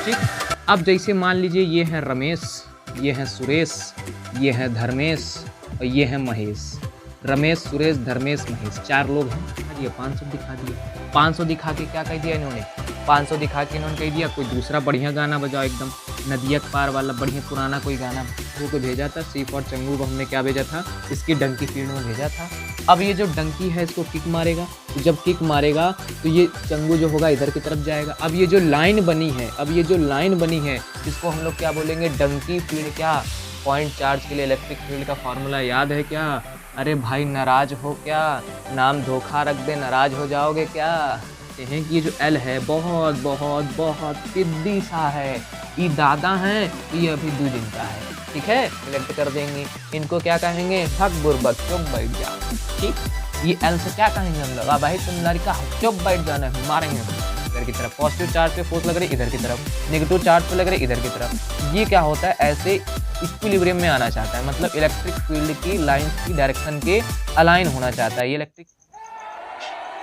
ठीक। अब जैसे मान लीजिए ये है रमेश, ये है सुरेश, ये है धर्मेश और ये है महेश। रमेश, सुरेश, धर्मेश, महेश, 4 लोग हैं। ये 500 दिखा दिया। 500 दिखा के क्या कह दिया इन्होंने? 500 दिखा के इन्होंने कह दिया कोई दूसरा बढ़िया गाना बजाओ, एकदम नदिया के पार वाला बढ़िया पुराना कोई गाना वो को भेजा था। सी फॉर चंगू को हमने क्या भेजा था? इसकी डंकी फील्ड में भेजा था। अब ये जो डंकी है इसको किक मारेगा, तो जब किक मारेगा तो ये चंगू जो होगा इधर की तरफ जाएगा। अब ये जो लाइन बनी है, इसको हम लोग क्या बोलेंगे? डंकी फील्ड। क्या पॉइंट चार्ज के लिए इलेक्ट्रिक फील्ड का फॉर्मूला याद है क्या? अरे भाई नाराज हो क्या? नाम धोखा रख दे, नाराज हो जाओगे क्या? कहते हैं कि ये जो एल है बहुत बहुत बहुत सिद्धी सा है, ये दादा है तो ये अभी 2 दिन का है। ठीक है, सिलेक्ट कर देंगे। इनको क्या कहेंगे? थक बुरबक, चुप बैठ जा। ठीक, ये एल से क्या कहेंगे हम लोग? भाई तुम लड़का चुप बैठ जाना, मारेंगे इधर की तरफ। पॉजिटिव चार्ज पे फोर्स लग रही इधर की तरफ, नेगेटिव चार्ज पे लग रही इधर की तरफ। ये क्या होता है? ऐसे इक्विलिब्रियम में आना चाहता है, मतलब इलेक्ट्रिक फील्ड की लाइंस की डायरेक्शन के अलाइन होना चाहता है ये इलेक्ट्रिक।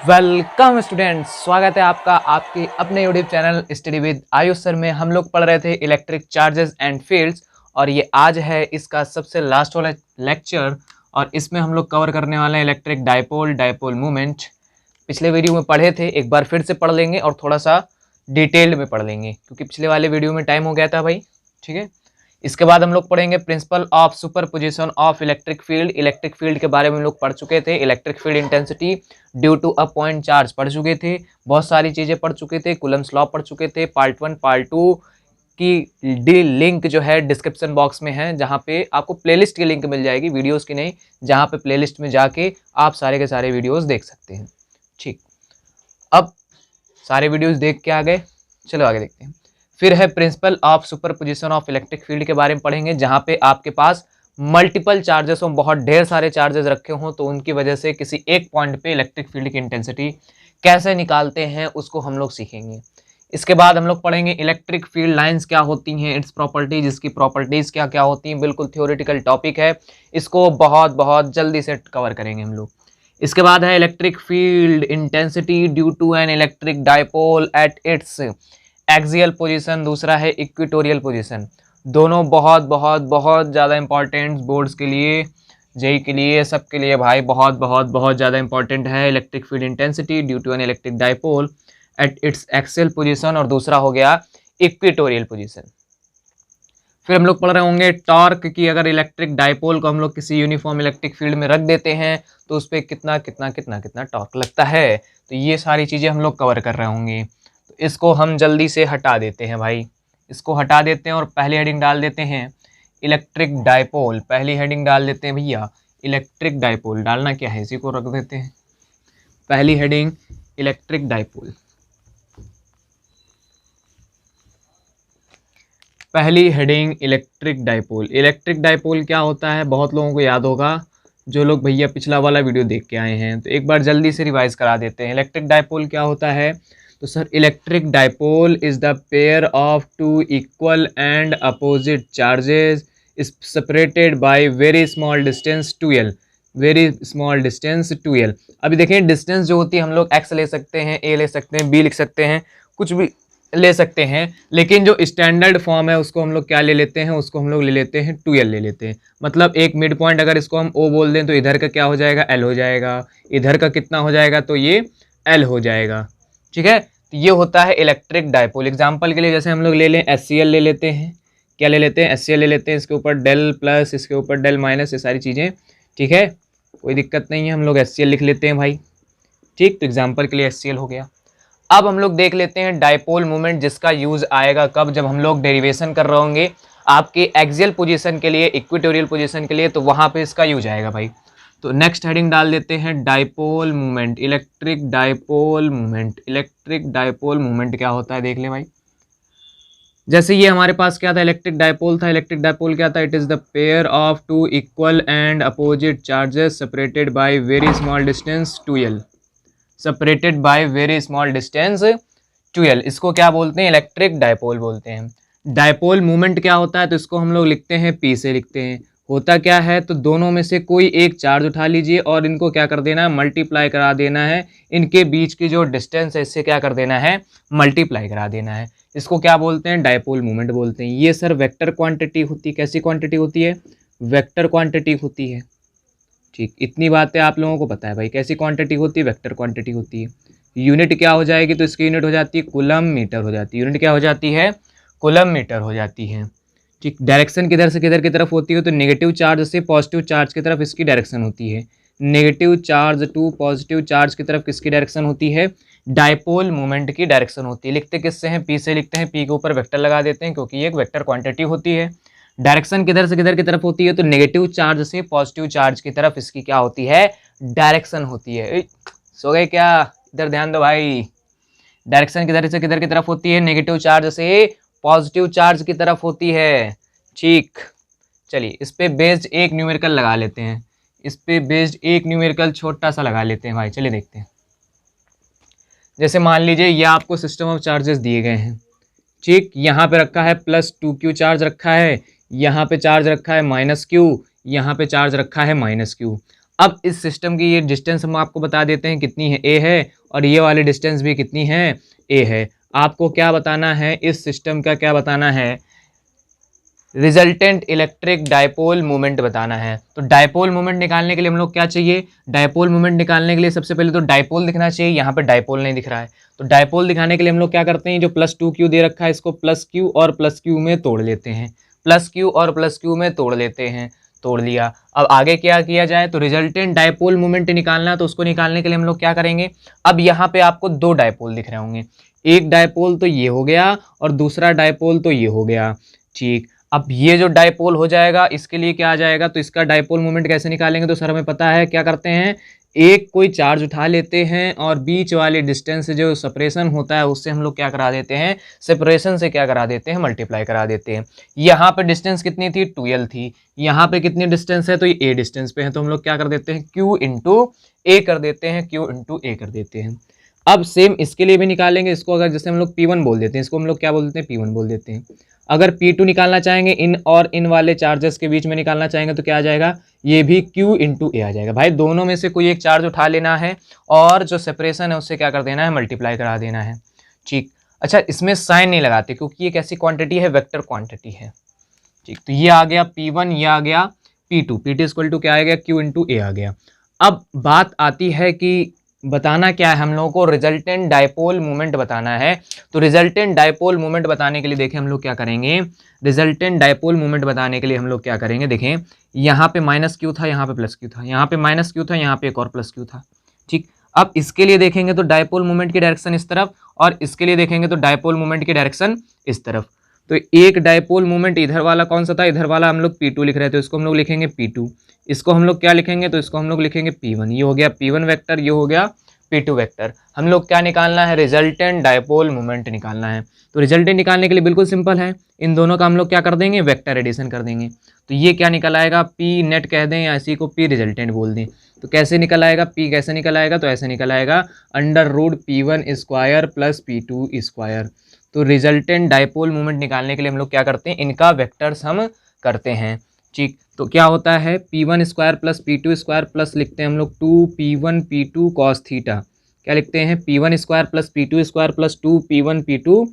वेलकम स्टूडेंट्स, स्वागत है आपका आपके अपने YouTube channel study with Ayush sir में। हम लोग पढ़ रहे थे इलेक्ट्रिक चार्जेस एंड फील्ड्स और ये आज है इसका सबसे लास्ट वाला लेक्चर और इसमें हम लोग कवर करने वाले हैं इलेक्ट्रिक डायपोल मूवमेंट। पिछले वीडियो में पढ़े थे, एक बार फिर से पढ़ लेंगे और थोड़ा सा डिटेल्ड में पढ़ लेंगे क्योंकि पिछले वाले वीडियो में टाइम हो गया था भाई। ठीक है, इसके बाद हम लोग पढ़ेंगे principle of superposition of electric field. Electric field के बारे में हम लोग पढ़ चुके थे। Electric field intensity due to a point charge पढ़ चुके थे, बहुत सारी चीज़ें पढ़ चुके थे। कूलम्स लॉ पढ़ चुके थे। पार्ट 1 पार्ट 2 की लिंक जो है डिस्क्रिप्शन बॉक्स में है, जहाँ पे आपको प्लेलिस्ट की लिंक मिल जाएगी, वीडियोज़ की नहीं, जहाँ पे प्लेलिस्ट में जाके आप सारे के सारे वीडियोज़ देख सकते हैं। ठीक, अब सारे वीडियोज़ देख के आ गए, चलो आगे देखते हैं। फिर है principal of superposition of electric field के बारे में पढ़ेंगे, जहाँ पे आपके पास मल्टीपल चार्जेस हों, बहुत ढेर सारे चार्जेस रखे हों, तो उनकी वजह से किसी एक पॉइंट पे इलेक्ट्रिक फील्ड की इंटेंसिटी कैसे निकालते हैं उसको हम लोग सीखेंगे। इसके बाद हम लोग पढ़ेंगे इलेक्ट्रिक फील्ड लाइंस क्या होती हैं, इट्स प्रॉपर्टीज, इसकी प्रॉपर्टीज क्या क्या होती हैं। बिल्कुल थ्योरेटिकल टॉपिक है, इसको बहुत बहुत जल्दी से कवर करेंगे हम लोग। इसके बाद है electric field intensity due to an electric dipole at its axial position, दूसरा है इक्वेटोरियल पोजीशन। दोनों बहुत बहुत बहुत ज़्यादा इंपॉर्टेंट बोर्ड्स के लिए, जेई के लिए, सबके लिए भाई बहुत बहुत बहुत ज़्यादा इंपॉर्टेंट है। Electric field intensity due to an electric dipole at its axial position और दूसरा हो गया इक्वेटोरियल पोजीशन। फिर हम लोग पढ़ रहे होंगे टॉर्क की। अगर इलेक्ट्रिक डायपोल को हम लोग किसी यूनिफॉर्म इलेक्ट्रिक फील्ड में रख देते हैं तो उस पर कितना कितना कितना कितना टॉर्क लगता है, तो ये सारी चीज़ें हम लोग कवर कर रहे होंगे। तो इसको हम जल्दी से हटा देते हैं भाई, इसको हटा देते हैं और पहली हेडिंग डाल देते हैं इलेक्ट्रिक डायपोल। पहली हेडिंग डाल देते हैं भैया इलेक्ट्रिक डायपोल। डालना क्या है, इसी को रख देते हैं पहली हेडिंग इलेक्ट्रिक डायपोल। पहली heading electric dipole. Electric dipole क्या होता है बहुत लोगों को याद होगा, जो लोग भैया पिछला वाला वीडियो देख के आए हैं, तो एक बार जल्दी से रिवाइज करा देते हैं। इलेक्ट्रिक डायपोल क्या होता है? तो sir electric dipole is the pair of 2 equal and opposite charges is separated by very small distance 2l, very small distance 2l। अभी देखें डिस्टेंस जो होती है हम लोग x ले सकते हैं, a ले सकते हैं, b लिख सकते हैं, कुछ भी ले सकते हैं, लेकिन जो स्टैंडर्ड फॉर्म है उसको हम लोग क्या ले लेते हैं? उसको हम लोग ले लेते हैं 2l ले लेते हैं। मतलब एक मिड पॉइंट अगर इसको हम o बोल दें तो इधर का क्या हो जाएगा? l हो जाएगा, इधर का कितना हो जाएगा? तो ये l हो जाएगा। ठीक है, तो ये होता है इलेक्ट्रिक डायपोल। एग्जांपल के लिए जैसे हम लोग ले लें HCl ले लेते हैं, क्या ले लेते हैं? HCl ले लेते हैं, इसके ऊपर डेल प्लस, इसके ऊपर डेल माइनस, ये सारी चीज़ें। ठीक है, कोई दिक्कत नहीं है, हम लोग HCl लिख लेते हैं भाई। ठीक, तो एग्जाम्पल के लिए HCl हो गया। अब हम लोग देख लेते हैं डायपोल मूवमेंट, जिसका यूज़ आएगा कब? जब हम लोग डेरिवेशन कर रहे होंगे आपके एक्सियल पोजीशन के लिए, इक्वेटोरियल पोजीशन के लिए, तो वहाँ पे इसका यूज आएगा भाई। तो नेक्स्ट हेडिंग डाल देते हैं dipole movement, electric dipole movement. Electric dipole movement क्या होता है देख लें भाई। जैसे ये हमारे पास क्या था? इलेक्ट्रिक डायपोल था। इलेक्ट्रिक डायपोल क्या था? It is the pair of 2 equal and opposite charges separated by very small distance 2l, separated by very small distance 2l। इसको क्या बोलते हैं? इलेक्ट्रिक डायपोल बोलते हैं। डायपोल मूवमेंट क्या होता है? तो इसको हम लोग लिखते हैं P से लिखते हैं। होता क्या है? तो दोनों में से कोई एक चार्ज उठा लीजिए और इनको क्या कर देना है? मल्टीप्लाई करा देना है। इनके बीच की जो डिस्टेंस है इससे क्या कर देना है? मल्टीप्लाई करा देना है। इसको क्या बोलते हैं, डायपोल मोमेंट बोलते हैं। ये सर वेक्टर क्वांटिटी होती है। कैसी क्वांटिटी होती है, वेक्टर क्वांटिटी होती है। ठीक, इतनी बातें आप लोगों को पता है भाई, कैसी क्वांटिटी होती है, वेक्टर क्वांटिटी होती है। यूनिट क्या हो जाएगी, तो इसकी यूनिट हो जाती है कूलम मीटर हो जाती है। यूनिट क्या हो जाती है, कूलम मीटर हो जाती है। ठीक, डायरेक्शन किधर से किधर की तरफ होती है, तो नेगेटिव चार्ज से पॉजिटिव चार्ज की तरफ इसकी डायरेक्शन होती है। Negative charge to positive charge की तरफ किसकी डायरेक्शन होती है, डायपोल मोमेंट की डायरेक्शन होती है। लिखते किससे हैं, पी से लिखते हैं, पी के ऊपर वेक्टर लगा देते हैं क्योंकि ये एक वेक्टर क्वांटिटी होती है। डायरेक्शन किधर से किधर की तरफ होती है, तो नेगेटिव चार्ज से पॉजिटिव चार्ज की तरफ इसकी क्या होती है, डायरेक्शन होती है। सो गए क्या, इधर ध्यान दो भाई। डायरेक्शन किधर से किधर की तरफ होती है, नेगेटिव चार्ज से पॉजिटिव चार्ज की तरफ होती है। ठीक, चलिए इस पे बेस्ड एक न्यूमेरिकल लगा लेते हैं। इस पे बेस्ड एक न्यूमेरिकल छोटा सा लगा लेते हैं भाई। चलिए देखते हैं। जैसे मान लीजिए ये आपको सिस्टम ऑफ चार्जेस दिए गए हैं। ठीक, यहाँ पे रखा है +2q चार्ज रखा है, यहाँ पे चार्ज रखा है -q, यहाँ पे चार्ज रखा है -q। अब इस सिस्टम की ये डिस्टेंस हम आपको बता देते हैं कितनी है, a है, और ये वाली डिस्टेंस भी कितनी है, a है। आपको क्या बताना है, इस सिस्टम का क्या बताना है, रिजल्टेंट इलेक्ट्रिक डायपोल मोमेंट बताना है। तो डायपोल मोमेंट निकालने के लिए हम लोग क्या चाहिए, डायपोल मोमेंट निकालने के लिए सबसे पहले तो डायपोल दिखना चाहिए। यहाँ पे डायपोल नहीं दिख रहा है, तो डायपोल दिखाने के लिए हम लोग क्या करते हैं, जो +2q दे रखा है इसको +q और +q में तोड़ लेते हैं। +q और +q में तोड़ लेते हैं, तोड़ लिया। अब आगे क्या किया जाए, तो रिजल्टेंट डायपोल मोमेंट निकालना है, तो उसको निकालने के लिए हम लोग क्या करेंगे। अब यहाँ पे आपको दो डायपोल दिख रहे होंगे, एक डायपोल तो ये हो गया और दूसरा डायपोल तो ये हो गया। ठीक, अब ये जो डायपोल हो जाएगा इसके लिए क्या आ जाएगा, तो इसका डायपोल मोमेंट कैसे निकालेंगे, तो सर हमें पता है क्या करते हैं, एक कोई चार्ज उठा लेते हैं और बीच वाले डिस्टेंस से जो सेपरेशन होता है उससे हम लोग क्या करा देते हैं, सेपरेशन से क्या करा देते हैं, मल्टीप्लाई करा देते हैं। यहाँ पे डिस्टेंस कितनी थी, 12 थी। यहाँ पे कितनी डिस्टेंस है, तो ये a डिस्टेंस पे है, तो हम लोग क्या कर देते हैं, q इंटू ए कर देते हैं, q इंटू ए कर देते हैं। अब सेम इसके लिए भी निकालेंगे। इसको अगर जैसे हम लोग P1 बोल देते हैं, इसको हम लोग क्या बोल देते हैं, P1 बोल देते हैं। अगर P2 निकालना चाहेंगे, इन और इन वाले चार्जेस के बीच में निकालना चाहेंगे, तो क्या आ जाएगा, ये भी Q इंटू ए आ जाएगा। भाई दोनों में से कोई एक चार्ज उठा लेना है और जो सेपरेशन है उससे क्या कर देना है, मल्टीप्लाई करा देना है। ठीक, अच्छा इसमें साइन नहीं लगाते क्योंकि ये कैसी क्वांटिटी है, वेक्टर क्वांटिटी है। ठीक, तो ये आ गया P1, ये आ गया P2। P2 इक्वल टू क्या आ गया, Q इंटू ए आ गया। अब बात आती है कि बताना क्या है हम लोगों को, रिजल्टेंट डायपोल मोमेंट बताना है। तो रिजल्टेंट डायपोल मोमेंट बताने के लिए देखें हम लोग क्या करेंगे, रिजल्टेंट डायपोल मोमेंट बताने के लिए हम लोग क्या करेंगे, देखें यहाँ पे -q था, यहाँ पे +q था, यहाँ पे -q था, यहाँ पे एक और +q था। ठीक, अब इसके लिए देखेंगे तो डायपोल मोमेंट की डायरेक्शन इस तरफ, और इसके लिए देखेंगे तो डायपोल मोमेंट की डायरेक्शन इस तरफ। तो एक डायपोल मोमेंट इधर वाला कौन सा था, इधर वाला हम लोग P2 लिख रहे थे, इसको हम लोग लिखेंगे P2। इसको हम लोग क्या लिखेंगे, तो इसको हम लोग लिखेंगे P1। ये हो गया P1 वेक्टर, ये हो गया P2 वेक्टर। हम लोग क्या निकालना है, रिजल्टेंट डायपोल मोमेंट निकालना है। तो रिजल्टेंट निकालने के लिए बिल्कुल सिंपल है, इन दोनों का हम लोग क्या कर देंगे, वेक्टर एडिशन कर देंगे। तो ये क्या निकल आएगा, P नेट कह दें या इसी को P रिजल्टेंट बोल दें। तो कैसे निकल आएगा, P कैसे निकल आएगा, तो ऐसे निकल आएगा √P1 square plus P2 square. तो रिजल्टेंट डायपोल मोमेंट निकालने के लिए हम लोग क्या करते हैं, इनका वेक्टर्स हम करते हैं। ठीक, तो क्या होता है, P1 square plus P2 square plus लिखते हैं हम लोग 2P1 P2 कॉस थीटा। क्या लिखते हैं, P1 square plus P2 square plus 2P1 P2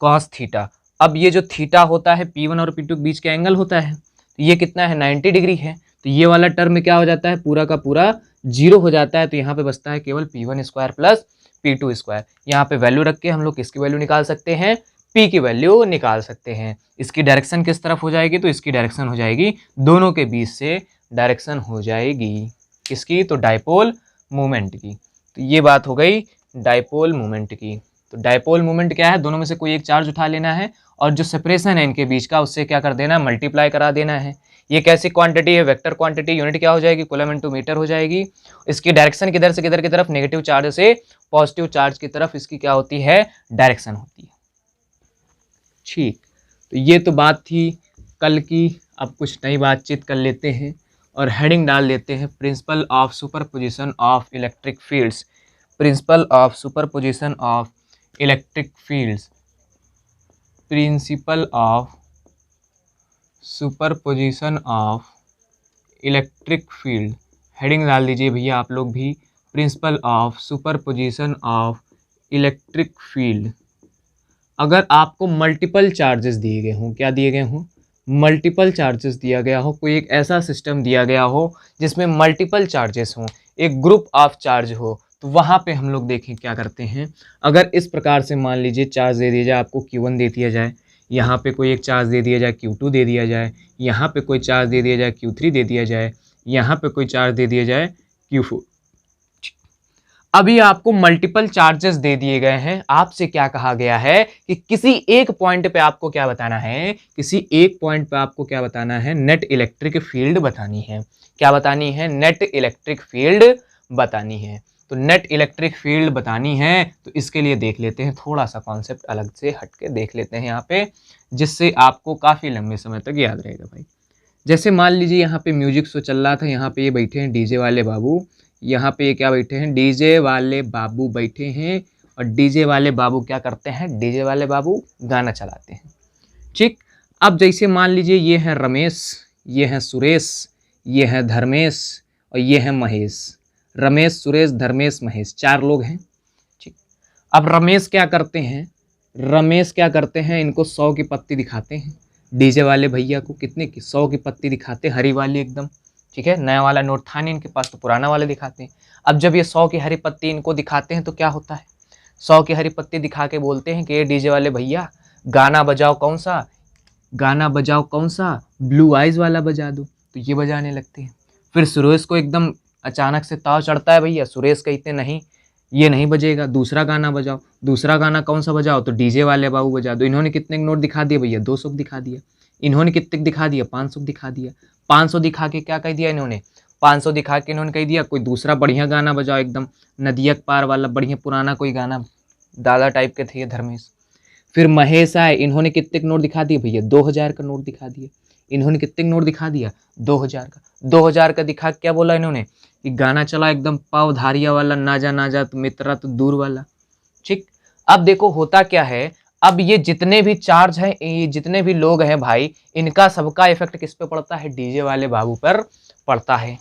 cos theta. अब ये जो थीटा होता है P1 और P2 के बीच का एंगल होता है, तो ये कितना है, 90 डिग्री है। तो ये वाला टर्म क्या हो जाता है, पूरा का पूरा 0 हो जाता है। तो यहाँ पे बचता है केवल P1 square plus P2 square. यहाँ पे वैल्यू रख के हम लोग किसकी वैल्यू निकाल सकते हैं, P की वैल्यू निकाल सकते हैं। इसकी डायरेक्शन किस तरफ हो जाएगी, तो इसकी डायरेक्शन हो जाएगी दोनों के बीच से डायरेक्शन हो जाएगी किसकी, तो डायपोल मोमेंट की। तो ये बात हो गई डायपोल मोमेंट की। तो डायपोल मोमेंट क्या है, दोनों में से कोई एक चार्ज उठा लेना है और जो सेपरेशन है इनके बीच का उससे क्या कर देना है, मल्टीप्लाई करा देना है। ये कैसी क्वांटिटी है, वेक्टर क्वांटिटी। यूनिट क्या हो जाएगी, कूलम इंटू मीटर हो जाएगी। इसकी डायरेक्शन किधर से किधर की तरफ, नेगेटिव चार्ज से पॉजिटिव चार्ज की तरफ इसकी क्या होती है, डायरेक्शन होती है। ठीक, तो ये तो बात थी कल की। अब कुछ नई बातचीत कर लेते हैं और हेडिंग डाल देते हैं, principal of superposition of electric fields. Principal of superposition of electric fields, principal of superposition of electric field. Heading डाल दीजिए भैया आप लोग भी, principal of superposition of electric field. अगर आपको मल्टीपल चार्जेस दिए गए हों, क्या दिए गए हों, मल्टीपल चार्जेस दिया गया हो, कोई एक ऐसा सिस्टम दिया गया हो जिसमें मल्टीपल चार्जेस हों, एक ग्रुप ऑफ चार्ज हो, तो वहाँ पे हम लोग देखें क्या करते हैं। अगर इस प्रकार से मान लीजिए चार्ज दे दिया जाए, आपको Q1 दे दिया जाए, यहाँ पे कोई एक चार्ज दे दिया जाए Q2 दे दिया जाए, यहाँ पे कोई चार्ज दे दिया जाए Q3 दे दिया जाए, यहाँ पे कोई चार्ज दे दिया जाए Q4। अभी आपको मल्टीपल चार्जेस दे दिए गए हैं, आपसे क्या कहा गया है कि किसी एक पॉइंट पे आपको क्या बताना है, किसी एक पॉइंट पे आपको क्या बताना है, नेट इलेक्ट्रिक फील्ड बतानी है। क्या बतानी है? नेट इलेक्ट्रिक फील्ड बतानी है। तो नेट इलेक्ट्रिक फील्ड बतानी है, तो इसके लिए देख लेते हैं, थोड़ा सा कॉन्सेप्ट अलग से हटके देख लेते हैं यहाँ पे, जिससे आपको काफी लंबे समय तक याद रहेगा भाई। जैसे मान लीजिए यहाँ पे म्यूजिक शो चल रहा था, यहाँ पे ये बैठे हैं डीजे वाले बाबू, यहाँ पे ये क्या बैठे हैं, डीजे वाले बाबू बैठे हैं, और डीजे वाले बाबू क्या करते हैं, डीजे वाले बाबू गाना चलाते हैं। ठीक, अब जैसे मान लीजिए ये है रमेश, ये है सुरेश, ये है धर्मेश और ये है महेश। रमेश, सुरेश, धर्मेश, महेश, 4 लोग हैं। ठीक, अब रमेश क्या करते हैं, रमेश क्या करते हैं, इनको 100 की पत्ती दिखाते हैं, डीजे वाले भैया को कितने की, 100 की पत्ती दिखाते, हरी वाली एकदम। ठीक है, नया वाला नोट था नहीं इनके पास, तो पुराना वाले दिखाते हैं। अब जब ये 100 की हरी पत्ती इनको दिखाते हैं तो क्या होता है, 100 की हरी पत्ती दिखा के बोलते हैं कि ये डीजे वाले भैया गाना बजाओ, कौन सा गाना बजाओ, कौन सा, ब्लू आइज वाला बजा दो, तो ये बजाने लगते हैं। फिर सुरेश को एकदम अचानक से ताव चढ़ता है, भैया सुरेश कहते नहीं ये नहीं बजेगा, दूसरा गाना बजाओ। दूसरा गाना कौन सा बजाओ, तो डीजे वाले बाबू बजा दो। इन्होंने कितने नोट दिखा दिए भैया, 200 दिखा दिया। इन्होंने कितने दिखा दिया, 500 दिखा दिया। 500 दिखा के क्या कह दिया इन्होंने, 500 दिखा के इन्होंने कह दिया कोई दूसरा बढ़िया गाना बजाओ, एकदम नदिया के पार वाला बढ़िया पुराना कोई गाना, दादा टाइप के थे ये धर्मेश। फिर महेश आए, इन्होंने कितने नोट दिखा दिए भैया, 2000 का नोट दिखा दिया। इन्होंने कितने नोट दिखा दिया, 2000 का। 2000 का दिखा क्या बोला इन्होंने कि गाना चला एकदम पाव धारिया वाला, ना जा तो मित्रा तो दूर वाला। ठीक, अब देखो होता क्या है, अब ये जितने भी चार्ज हैं, ये जितने भी लोग हैं भाई, इनका सबका इफेक्ट किस पे पड़ता है, डीजे वाले बाबू पर पड़ता है।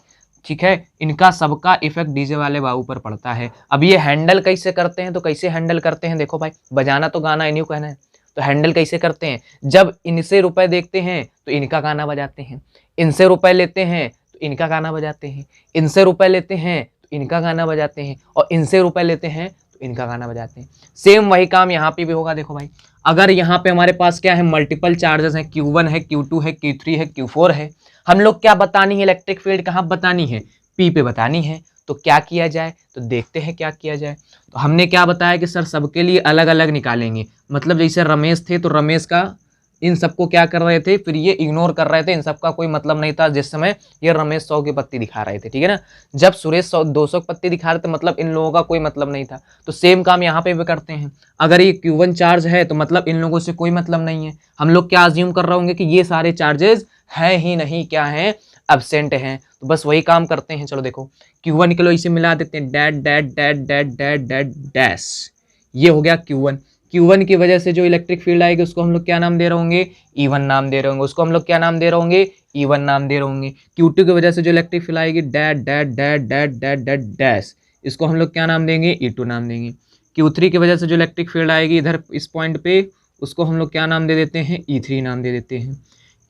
ठीक है, इनका सबका इफेक्ट डीजे वाले बाबू पर पड़ता है। अब ये हैंडल कैसे करते हैं, तो कैसे हैंडल करते हैं, देखो भाई, बजाना तो गाना इन्हीं को कहना है, तो हैंडल कैसे करते हैं, जब इनसे रुपए देखते हैं तो इनका गाना बजाते हैं, इनसे रुपए लेते हैं तो इनका गाना बजाते हैं, इनसे रुपए लेते हैं तो इनका गाना बजाते हैं, और इनसे रुपए लेते हैं तो इनका गाना बजाते हैं। सेम वही काम यहाँ पे भी होगा। देखो भाई, अगर यहाँ पे हमारे पास क्या है, मल्टीपल चार्जेस हैं, Q1 है, Q2 है, Q3 है, Q4 है, हम लोग क्या बतानी है, इलेक्ट्रिक फील्ड कहाँ बतानी है, P पे बतानी है। तो क्या किया जाए, तो देखते हैं क्या किया जाए। तो हमने क्या बताया कि सर सबके लिए अलग अलग निकालेंगे, मतलब जैसे रमेश थे तो रमेश का इन सबको क्या कर रहे थे, फिर ये इग्नोर कर रहे थे, इन सबका कोई मतलब नहीं था जिस समय ये रमेश 100 की पत्ती दिखा रहे थे। ठीक है ना, जब सुरेश 200 की पत्ती दिखा रहे थे, मतलब इन लोगों का कोई मतलब नहीं था। तो सेम काम यहाँ पे भी करते हैं, अगर ये Q1 चार्ज है तो मतलब इन लोगों से कोई मतलब नहीं है, हम लोग क्या अज्यूम कर रहे होंगे कि ये सारे चार्जेस हैं ही नहीं, क्या हैं, एब्सेंट हैं। तो बस वही काम करते हैं। चलो देखो, Q1 के लो इसे मिला देते हैं, that that that that that that dash, ये हो गया Q1। Q1 की वजह से जो इलेक्ट्रिक फील्ड आएगी उसको हम लोग क्या नाम दे रहे होंगे, E1 नाम दे रहे होंगे, उसको हम लोग क्या नाम दे रहे होंगे, E1 नाम दे रहे होंगे। Q2 की वजह से जो इलेक्ट्रिक फील्ड आएगी, that that that that that that dash, इसको हम लोग क्या नाम देंगे, E2 नाम देंगे। Q3 की वजह से जो इलेक्ट्रिक फील्ड आएगी इधर इस पॉइंट पे, उसको हम लोग क्या नाम दे देते हैं, E3 नाम दे देते हैं।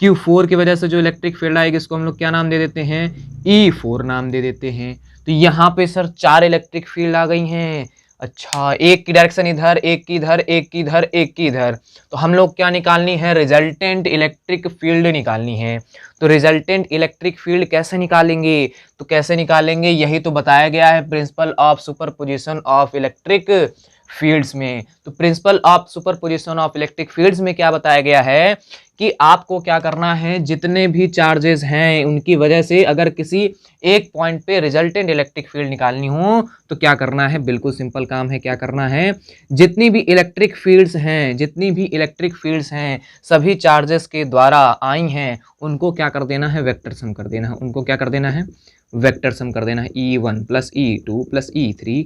Q4 की वजह से जो इलेक्ट्रिक फील्ड आएगी इसको हम लोग क्या नाम दे देते हैं, E4 नाम दे देते हैं। तो यहाँ पे सर 4 इलेक्ट्रिक फील्ड आ गई हैं। अच्छा, एक की डायरेक्शन इधर, एक की इधर, एक की इधर, एक की इधर, तो हम लोग क्या निकालनी है, रिजल्टेंट इलेक्ट्रिक फील्ड निकालनी है। तो रिजल्टेंट इलेक्ट्रिक फील्ड कैसे निकालेंगे, तो कैसे निकालेंगे, यही तो बताया गया है principal of superposition of electric fields में। तो principal of superposition of electric fields में क्या बताया गया है कि आपको क्या करना है, जितने भी चार्जेस हैं उनकी वजह से अगर किसी एक पॉइंट पे रिजल्टेंट इलेक्ट्रिक फील्ड निकालनी हो तो क्या करना है, बिल्कुल सिंपल काम है। क्या करना है, जितनी भी इलेक्ट्रिक फील्ड्स हैं, जितनी भी इलेक्ट्रिक फील्ड्स हैं सभी चार्जेस के द्वारा आई हैं, उनको क्या कर देना है, वेक्टर सम कर देना है। उनको क्या कर देना है, वेक्टर सम कर देना है। E1 plus E2 plus E3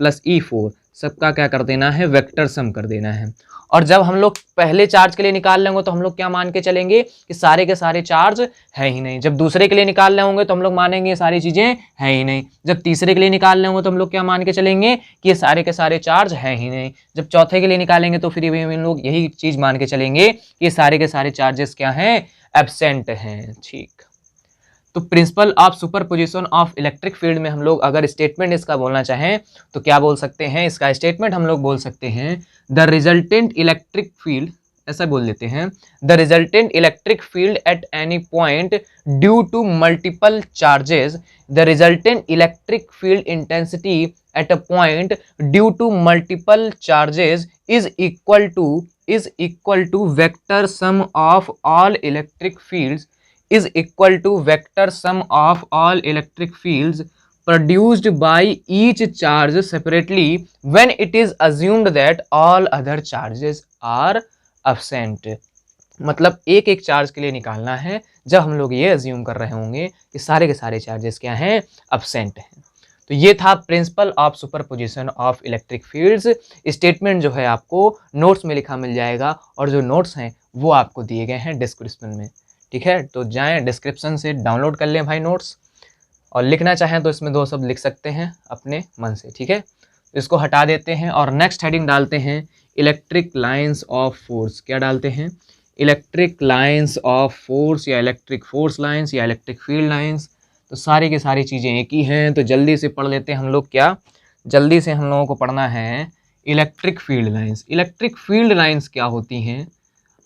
plus E4 सबका क्या कर देना है, वेक्टर सम कर देना है। और जब हम लोग पहले चार्ज के लिए निकाल लेंगे तो हम लोग क्या मान के चलेंगे कि सारे के सारे चार्ज है ही नहीं। जब दूसरे के लिए निकाल रहे होंगे तो हम लोग मानेंगे ये सारी चीजें है ही नहीं। जब तीसरे के लिए निकाल रहे होंगे तो हम लोग क्या मान के चलेंगे कि ये सारे के सारे चार्ज है ही नहीं। जब चौथे के लिए निकालेंगे तो फिर भी हम लोग यही चीज मान के चलेंगे कि ये सारे के सारे चार्जेस क्या हैं, एब्सेंट हैं। ठीक, तो principal of superposition of electric field में हम लोग अगर स्टेटमेंट इसका बोलना चाहें तो क्या बोल सकते हैं, इसका स्टेटमेंट हम लोग बोल सकते हैं द रिजल्टेंट इलेक्ट्रिक फील्ड, ऐसा बोल देते हैं the resultant electric field at any point due to multiple charges, the resultant electric field intensity at a point due to multiple charges is equal to vector sum of all electric fields is equal to vector sum of all electric fields produced by each charge separately when it is assumed that all other charges are absent। मतलब एक एक charge के लिए निकालना है जब हम लोग ये अज्यूम कर रहे होंगे कि सारे के सारे चार्जेस क्या हैं, एब्सेंट हैं। तो ये था principal of superposition of electric fields. Statement जो है आपको नोट्स में लिखा मिल जाएगा और जो नोट्स हैं वो आपको दिए गए हैं डिस्क्रिप्शन में। ठीक है, तो जाएं डिस्क्रिप्शन से डाउनलोड कर लें भाई नोट्स, और लिखना चाहें तो इसमें 2 शब्द लिख सकते हैं अपने मन से। ठीक है, तो इसको हटा देते हैं और नेक्स्ट हेडिंग डालते हैं इलेक्ट्रिक लाइंस ऑफ फोर्स। क्या डालते हैं, इलेक्ट्रिक लाइंस ऑफ फोर्स या इलेक्ट्रिक फोर्स लाइंस या इलेक्ट्रिक फील्ड लाइंस। तो सारी की सारी चीज़ें एक ही हैं, तो जल्दी से पढ़ लेते हैं हम लोग। क्या जल्दी से हम लोगों को पढ़ना है electric field lines. Electric field lines क्या होती हैं,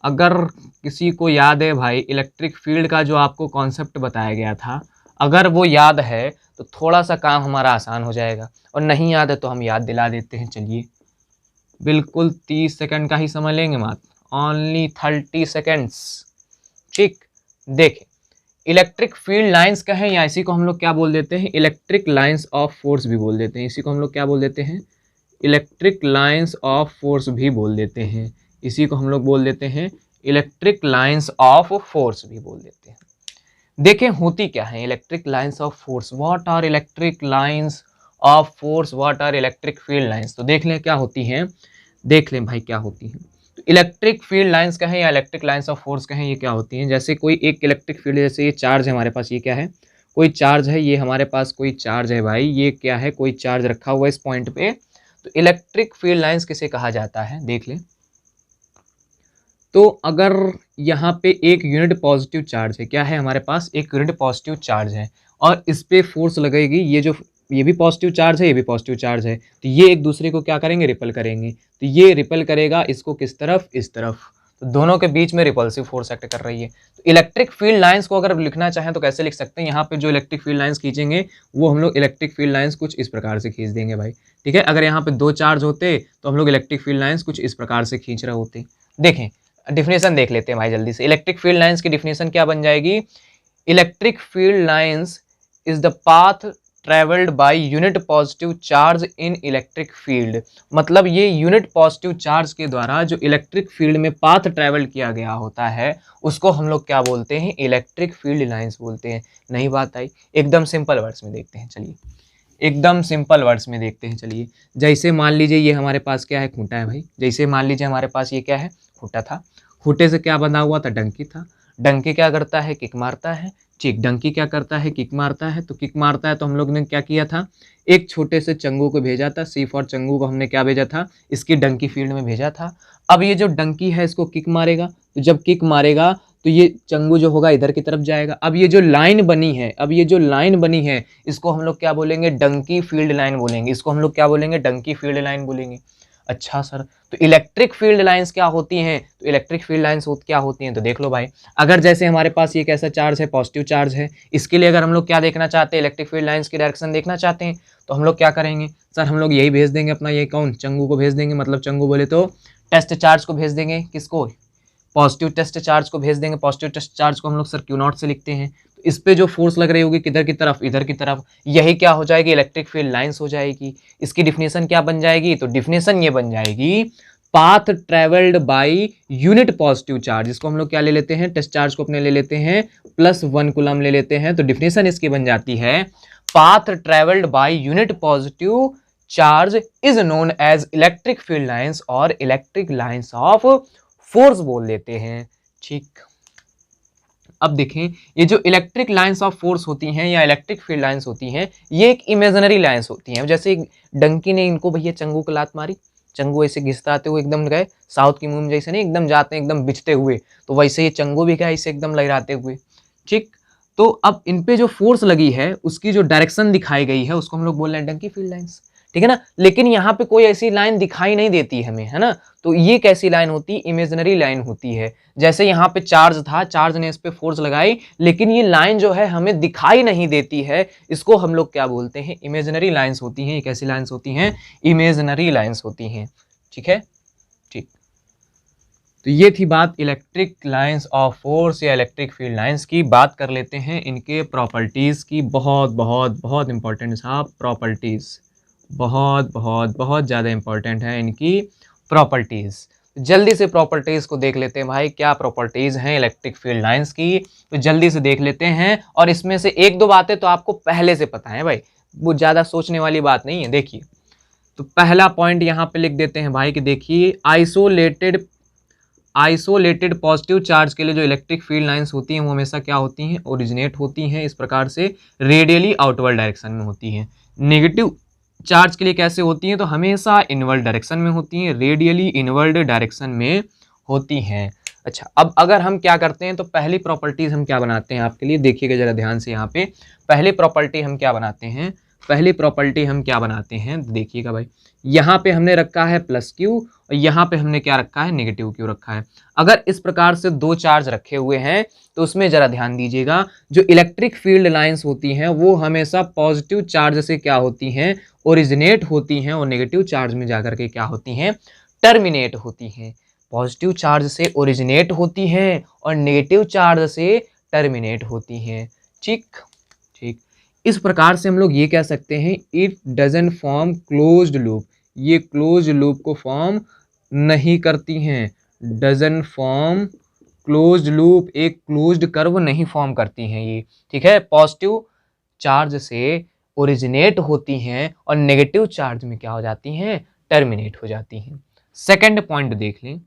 अगर किसी को याद है भाई इलेक्ट्रिक फील्ड का जो आपको कॉन्सेप्ट बताया गया था, अगर वो याद है तो थोड़ा सा काम हमारा आसान हो जाएगा, और नहीं याद है तो हम याद दिला देते हैं। चलिए, बिल्कुल 30 सेकंड का ही समय लेंगे, मात्र ओनली 30 सेकंड्स। ठीक, देखें इलेक्ट्रिक फील्ड लाइंस का है, या इसी को हम लोग क्या बोल देते हैं, इलेक्ट्रिक लाइंस ऑफ फोर्स भी बोल देते हैं। इसी को हम लोग क्या बोल देते हैं, इलेक्ट्रिक लाइंस ऑफ फोर्स भी बोल देते हैं। इसी को हम लोग बोल देते हैं इलेक्ट्रिक लाइंस ऑफ फोर्स भी बोल देते हैं। देखें होती क्या है electric lines of force, what are electric lines of force, what are electric field lines. तो देख लें क्या होती हैं, देख लें भाई क्या होती हैं। तो इलेक्ट्रिक फील्ड लाइंस कहें या इलेक्ट्रिक लाइंस ऑफ फोर्स कहें, ये क्या होती हैं, जैसे कोई एक इलेक्ट्रिक फील्ड, जैसे ये चार्ज है हमारे पास, ये क्या है, कोई चार्ज है, ये हमारे पास कोई चार्ज है भाई, ये क्या है, कोई चार्ज रखा हुआ है इस पॉइंट पे। तो इलेक्ट्रिक फील्ड लाइंस किसे कहा जाता है, देख लें। तो अगर यहाँ पे एक यूनिट पॉजिटिव चार्ज है, क्या है हमारे पास, एक यूनिट पॉजिटिव चार्ज है, और इस पे फोर्स लगेगी, ये भी पॉजिटिव चार्ज है, ये भी पॉजिटिव चार्ज है, तो ये एक दूसरे को क्या करेंगे, रिपल करेंगे। तो ये रिपल करेगा इसको किस तरफ, इस तरफ, तो दोनों के बीच में रिपल्सिव फोर्स एक्ट कर रही है। तो इलेक्ट्रिक फील्ड लाइंस को अगर लिखना चाहें तो कैसे लिख सकते हैं, यहाँ पे जो इलेक्ट्रिक फील्ड लाइंस खींचेंगे वो हम लोग इलेक्ट्रिक फील्ड लाइंस कुछ इस प्रकार से खींच देंगे भाई। ठीक है, अगर यहाँ पे 2 चार्ज होते तो हम लोग इलेक्ट्रिक फील्ड लाइंस कुछ इस प्रकार से खींच रहे होते। देखें डिफिनेशन देख लेते हैं भाई जल्दी से। इलेक्ट्रिक फील्ड लाइंस की डिफिनेशन क्या बन जाएगी, electric field lines is the path travelled by unit positive charge in electric field. मतलब ये यूनिट पॉजिटिव चार्ज के द्वारा जो इलेक्ट्रिक फील्ड में पाथ ट्रेवल किया गया होता है उसको हम लोग क्या बोलते हैं, इलेक्ट्रिक फील्ड लाइंस बोलते हैं। नहीं बात आई, एकदम सिंपल वर्ड्स में देखते हैं। चलिए एकदम सिंपल वर्ड्स में देखते हैं। चलिए जैसे मान लीजिए ये हमारे पास क्या है, खूंटा है भाई। जैसे मान लीजिए हमारे पास ये क्या है, खूंटा था। खूंटे से क्या बना हुआ था, डंकी था। डंकी क्या करता है, किक मारता है। ठीक, डंकी क्या करता है, किक मारता है। तो किक मारता है तो हम लोग ने क्या किया था, एक छोटे से चंगू को भेजा था। सी फॉर चंगू को हमने क्या भेजा था, इसकी डंकी फील्ड में भेजा था। अब ये जो डंकी है इसको किक मारेगा, तो जब किक मारेगा तो ये चंगू जो होगा इधर की तरफ जाएगा। अब ये जो लाइन बनी है, इसको हम लोग क्या बोलेंगे, डंकी फील्ड लाइन बोलेंगे। इसको हम लोग क्या बोलेंगे, डंकी फील्ड लाइन बोलेंगे। अच्छा सर, तो इलेक्ट्रिक फील्ड लाइंस क्या होती हैं, तो इलेक्ट्रिक फील्ड लाइंस क्या होती हैं, तो देख लो भाई। अगर जैसे हमारे पास ये कैसा चार्ज है, पॉजिटिव चार्ज है, इसके लिए अगर हम लोग क्या देखना चाहते हैं, इलेक्ट्रिक फील्ड लाइंस की डायरेक्शन देखना चाहते हैं, तो हम लोग क्या करेंगे सर, हम लोग यही भेज देंगे अपना, ये कौन, चंगू को भेज देंगे। मतलब चंगू बोले तो टेस्ट चार्ज को भेज देंगे, किसको, पॉजिटिव टेस्ट चार्ज को भेज देंगे। पॉजिटिव टेस्ट चार्ज को हम लोग सर क्यू नॉट से लिखते हैं। तो इस पे जो फोर्स लग रही होगी किधर की तरफ, इधर की तरफ, यही क्या हो जाएगी, इलेक्ट्रिक फील्ड लाइंस हो जाएगी। इसकी डिफिनेशन क्या बन जाएगी, तो डिफिनेशन ये बन जाएगी, path travelled by unit positive charge. इसको हम लोग क्या ले लेते हैं, टेस्ट चार्ज को अपने ले लेते हैं +1 कूलम ले लेते हैं। तो डिफिनेशन इसकी बन जाती है, path travelled by unit positive charge is known as electric field lines और इलेक्ट्रिक लाइंस ऑफ फोर्स बोल देते हैं। ठीक, अब देखें, ये जो इलेक्ट्रिक लाइंस ऑफ फोर्स होती हैं या इलेक्ट्रिक फील्ड लाइंस होती हैं, ये एक इमेजिनरी लाइंस होती हैं। जैसे डंकी ने इनको भैया चंगू को लात मारी, चंगू ऐसे घिसताते हुए एकदम गए साउथ की मूवी जैसे, नहीं एकदम जाते हैं एकदम बिछते हुए, तो वैसे ये चंगू भी क्या इसे एकदम लहराते हुए। ठीक, तो अब इन पे जो फोर्स लगी है उसकी जो डायरेक्शन दिखाई गई है उसको हम लोग बोल रहे हैं डंकी फील्ड लाइंस, ठीक है ना। लेकिन यहाँ पे कोई ऐसी लाइन दिखाई नहीं देती हमें, है ना। तो ये कैसी लाइन होती है, इमेजिनरी लाइन होती है। जैसे यहाँ पे चार्ज था, चार्ज ने इस पे फोर्स लगाई, लेकिन ये लाइन जो है हमें दिखाई नहीं देती है, इसको हम लोग क्या बोलते हैं, इमेजिनरी लाइन्स होती हैं। ये कैसी लाइन्स होती हैं, इमेजिनरी लाइन्स होती हैं। ठीक है, ठीक। तो ये थी बात इलेक्ट्रिक लाइंस ऑफ फोर्स या इलेक्ट्रिक फील्ड लाइंस की। बात कर लेते हैं इनके प्रॉपर्टीज की। बहुत बहुत बहुत इंपॉर्टेंट साहब, प्रॉपर्टीज बहुत बहुत बहुत ज़्यादा इंपॉर्टेंट है इनकी प्रॉपर्टीज़। जल्दी से प्रॉपर्टीज़ को देख लेते हैं भाई, क्या प्रॉपर्टीज़ हैं इलेक्ट्रिक फील्ड लाइंस की, तो जल्दी से देख लेते हैं। और इसमें से एक दो बातें तो आपको पहले से पता है भाई, वो ज़्यादा सोचने वाली बात नहीं है। देखिए, तो पहला पॉइंट यहाँ पे लिख देते हैं भाई कि देखिए, आइसोलेटेड पॉजिटिव चार्ज के लिए जो इलेक्ट्रिक फील्ड लाइंस होती हैं वो हमेशा क्या होती हैं, ओरिजिनेट होती हैं इस प्रकार से रेडियली आउटवर्ड डायरेक्शन में होती हैं। नेगेटिव चार्ज के लिए कैसे होती हैं, तो हमेशा इनवर्ड डायरेक्शन में होती हैं, रेडियली इनवर्ड डायरेक्शन में होती हैं। अच्छा, अब अगर हम क्या करते हैं, तो पहली प्रॉपर्टीज हम क्या बनाते हैं आपके लिए, देखिएगा जरा ध्यान से। यहाँ पे पहली प्रॉपर्टी हम क्या बनाते हैं, पहली प्रॉपर्टी हम क्या बनाते हैं, देखिएगा भाई, यहाँ पे हमने रखा है प्लस क्यू और यहाँ पे हमने क्या रखा है, नेगेटिव क्यू रखा है। अगर इस प्रकार से दो चार्ज रखे हुए हैं तो उसमें जरा ध्यान दीजिएगा, जो इलेक्ट्रिक फील्ड लाइंस होती हैं वो हमेशा पॉजिटिव चार्ज से क्या होती हैं, ओरिजिनेट होती हैं, और नेगेटिव चार्ज में जाकर के क्या होती हैं, टर्मिनेट होती हैं। पॉजिटिव चार्ज से ओरिजिनेट होती हैं और नेगेटिव चार्ज से टर्मिनेट होती हैं। ठीक ठीक, इस प्रकार से हम लोग ये कह सकते हैं, it doesn't form closed loop, ये क्लोज्ड लूप को फॉर्म नहीं करती हैं। डजंट फॉर्म क्लोज्ड लूप, एक क्लोज्ड कर्व नहीं फॉर्म करती हैं ये। ठीक है, पॉजिटिव चार्ज से ओरिजिनेट होती हैं और नेगेटिव चार्ज में क्या हो जाती हैं, टर्मिनेट हो जाती हैं। सेकंड पॉइंट देख लें,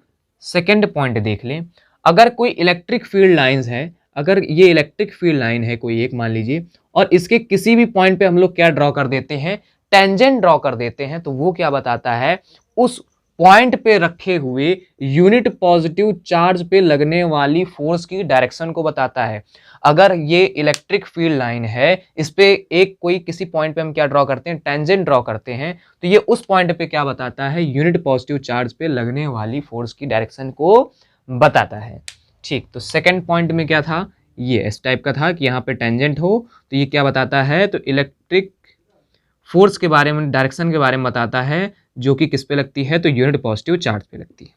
सेकंड पॉइंट देख लें, अगर कोई इलेक्ट्रिक फील्ड लाइंस है, अगर ये इलेक्ट्रिक फील्ड लाइन है कोई एक मान लीजिए, और इसके किसी भी पॉइंट पे हम लोग क्या ड्रॉ कर देते हैं, टेंजेंट ड्रॉ कर देते हैं, तो वो क्या बताता है, उस पॉइंट पे रखे हुए यूनिट पॉजिटिव चार्ज पे लगने वाली फोर्स की डायरेक्शन को बताता है। अगर ये इलेक्ट्रिक फील्ड लाइन है, इस पे एक कोई किसी पॉइंट पे हम क्या ड्रॉ करते हैं, टेंजेंट ड्रॉ करते हैं, तो ये उस पॉइंट पे क्या बताता है, यूनिट पॉजिटिव चार्ज पे लगने वाली फोर्स की डायरेक्शन को बताता है। ठीक, तो सेकंड पॉइंट में क्या था, ये इस टाइप का था कि यहाँ पे टेंजेंट हो तो ये क्या बताता है, तो इलेक्ट्रिक फोर्स के बारे में, डायरेक्शन के बारे में बताता है, जो कि किस पे लगती है, तो यूनिट पॉजिटिव चार्ज पे लगती है।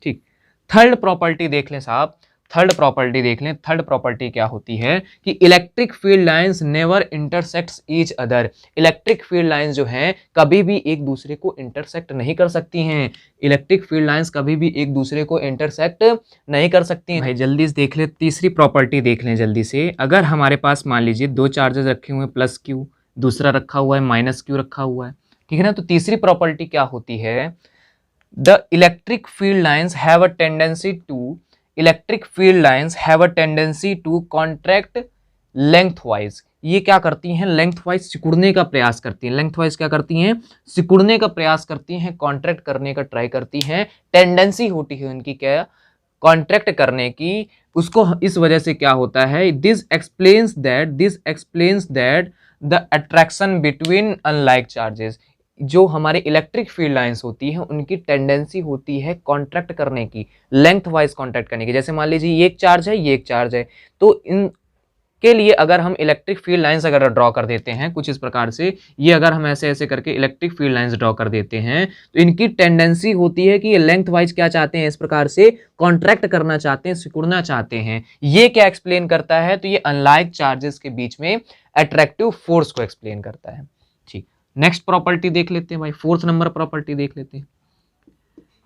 ठीक, थर्ड प्रॉपर्टी देख लें साहब, थर्ड प्रॉपर्टी देख लें। थर्ड प्रॉपर्टी क्या होती है कि electric field lines never intersects each other, electric field lines जो हैं कभी भी एक दूसरे को इंटरसेक्ट नहीं कर सकती हैं। इलेक्ट्रिक फील्ड लाइंस कभी भी एक दूसरे को इंटरसेक्ट नहीं कर सकती हैं। भाई जल्दी से देख ले, तीसरी प्रॉपर्टी देख लें जल्दी से। अगर हमारे पास मान लीजिए दो चार्जेस रखे हुए हैं, प्लस क्यू, दूसरा रखा हुआ है माइनस क्यू रखा हुआ है, ठीक है ना, तो तीसरी प्रॉपर्टी क्या होती है, the electric field lines have a tendency to, electric field lines have a tendency to contract lengthwise. ये क्या करती हैं, लेंथ वाइज सिकुड़ने का प्रयास करती हैं। लेंथ वाइज क्या करती हैं, सिकुड़ने का प्रयास करती हैं, कॉन्ट्रैक्ट करने का ट्राई करती हैं। टेंडेंसी होती है उनकी क्या, कॉन्ट्रैक्ट करने की। उसको इस वजह से क्या होता है, this explains that the attraction between unlike charges, जो हमारे इलेक्ट्रिक फील्ड लाइंस होती हैं उनकी टेंडेंसी होती है कॉन्ट्रैक्ट करने की, लेंथ वाइज कॉन्ट्रैक्ट करने की। जैसे मान लीजिए ये एक चार्ज है, ये एक चार्ज है, तो इन के लिए अगर हम इलेक्ट्रिक फील्ड लाइंस अगर ड्रॉ कर देते हैं कुछ इस प्रकार से, ये अगर हम ऐसे ऐसे करके इलेक्ट्रिक फील्ड लाइंस ड्रॉ कर देते हैं, तो इनकी टेंडेंसी होती है कि ये लेंथ वाइज क्या चाहते हैं, इस प्रकार से कॉन्ट्रैक्ट करना चाहते हैं, सिकुड़ना चाहते हैं। ये क्या एक्सप्लेन करता है, तो ये अनलाइक चार्जेस के बीच में अट्रैक्टिव फोर्स को एक्सप्लेन करता है। ठीक, नेक्स्ट प्रॉपर्टी देख लेते हैं भाई, फोर्थ नंबर प्रॉपर्टी देख लेते हैं।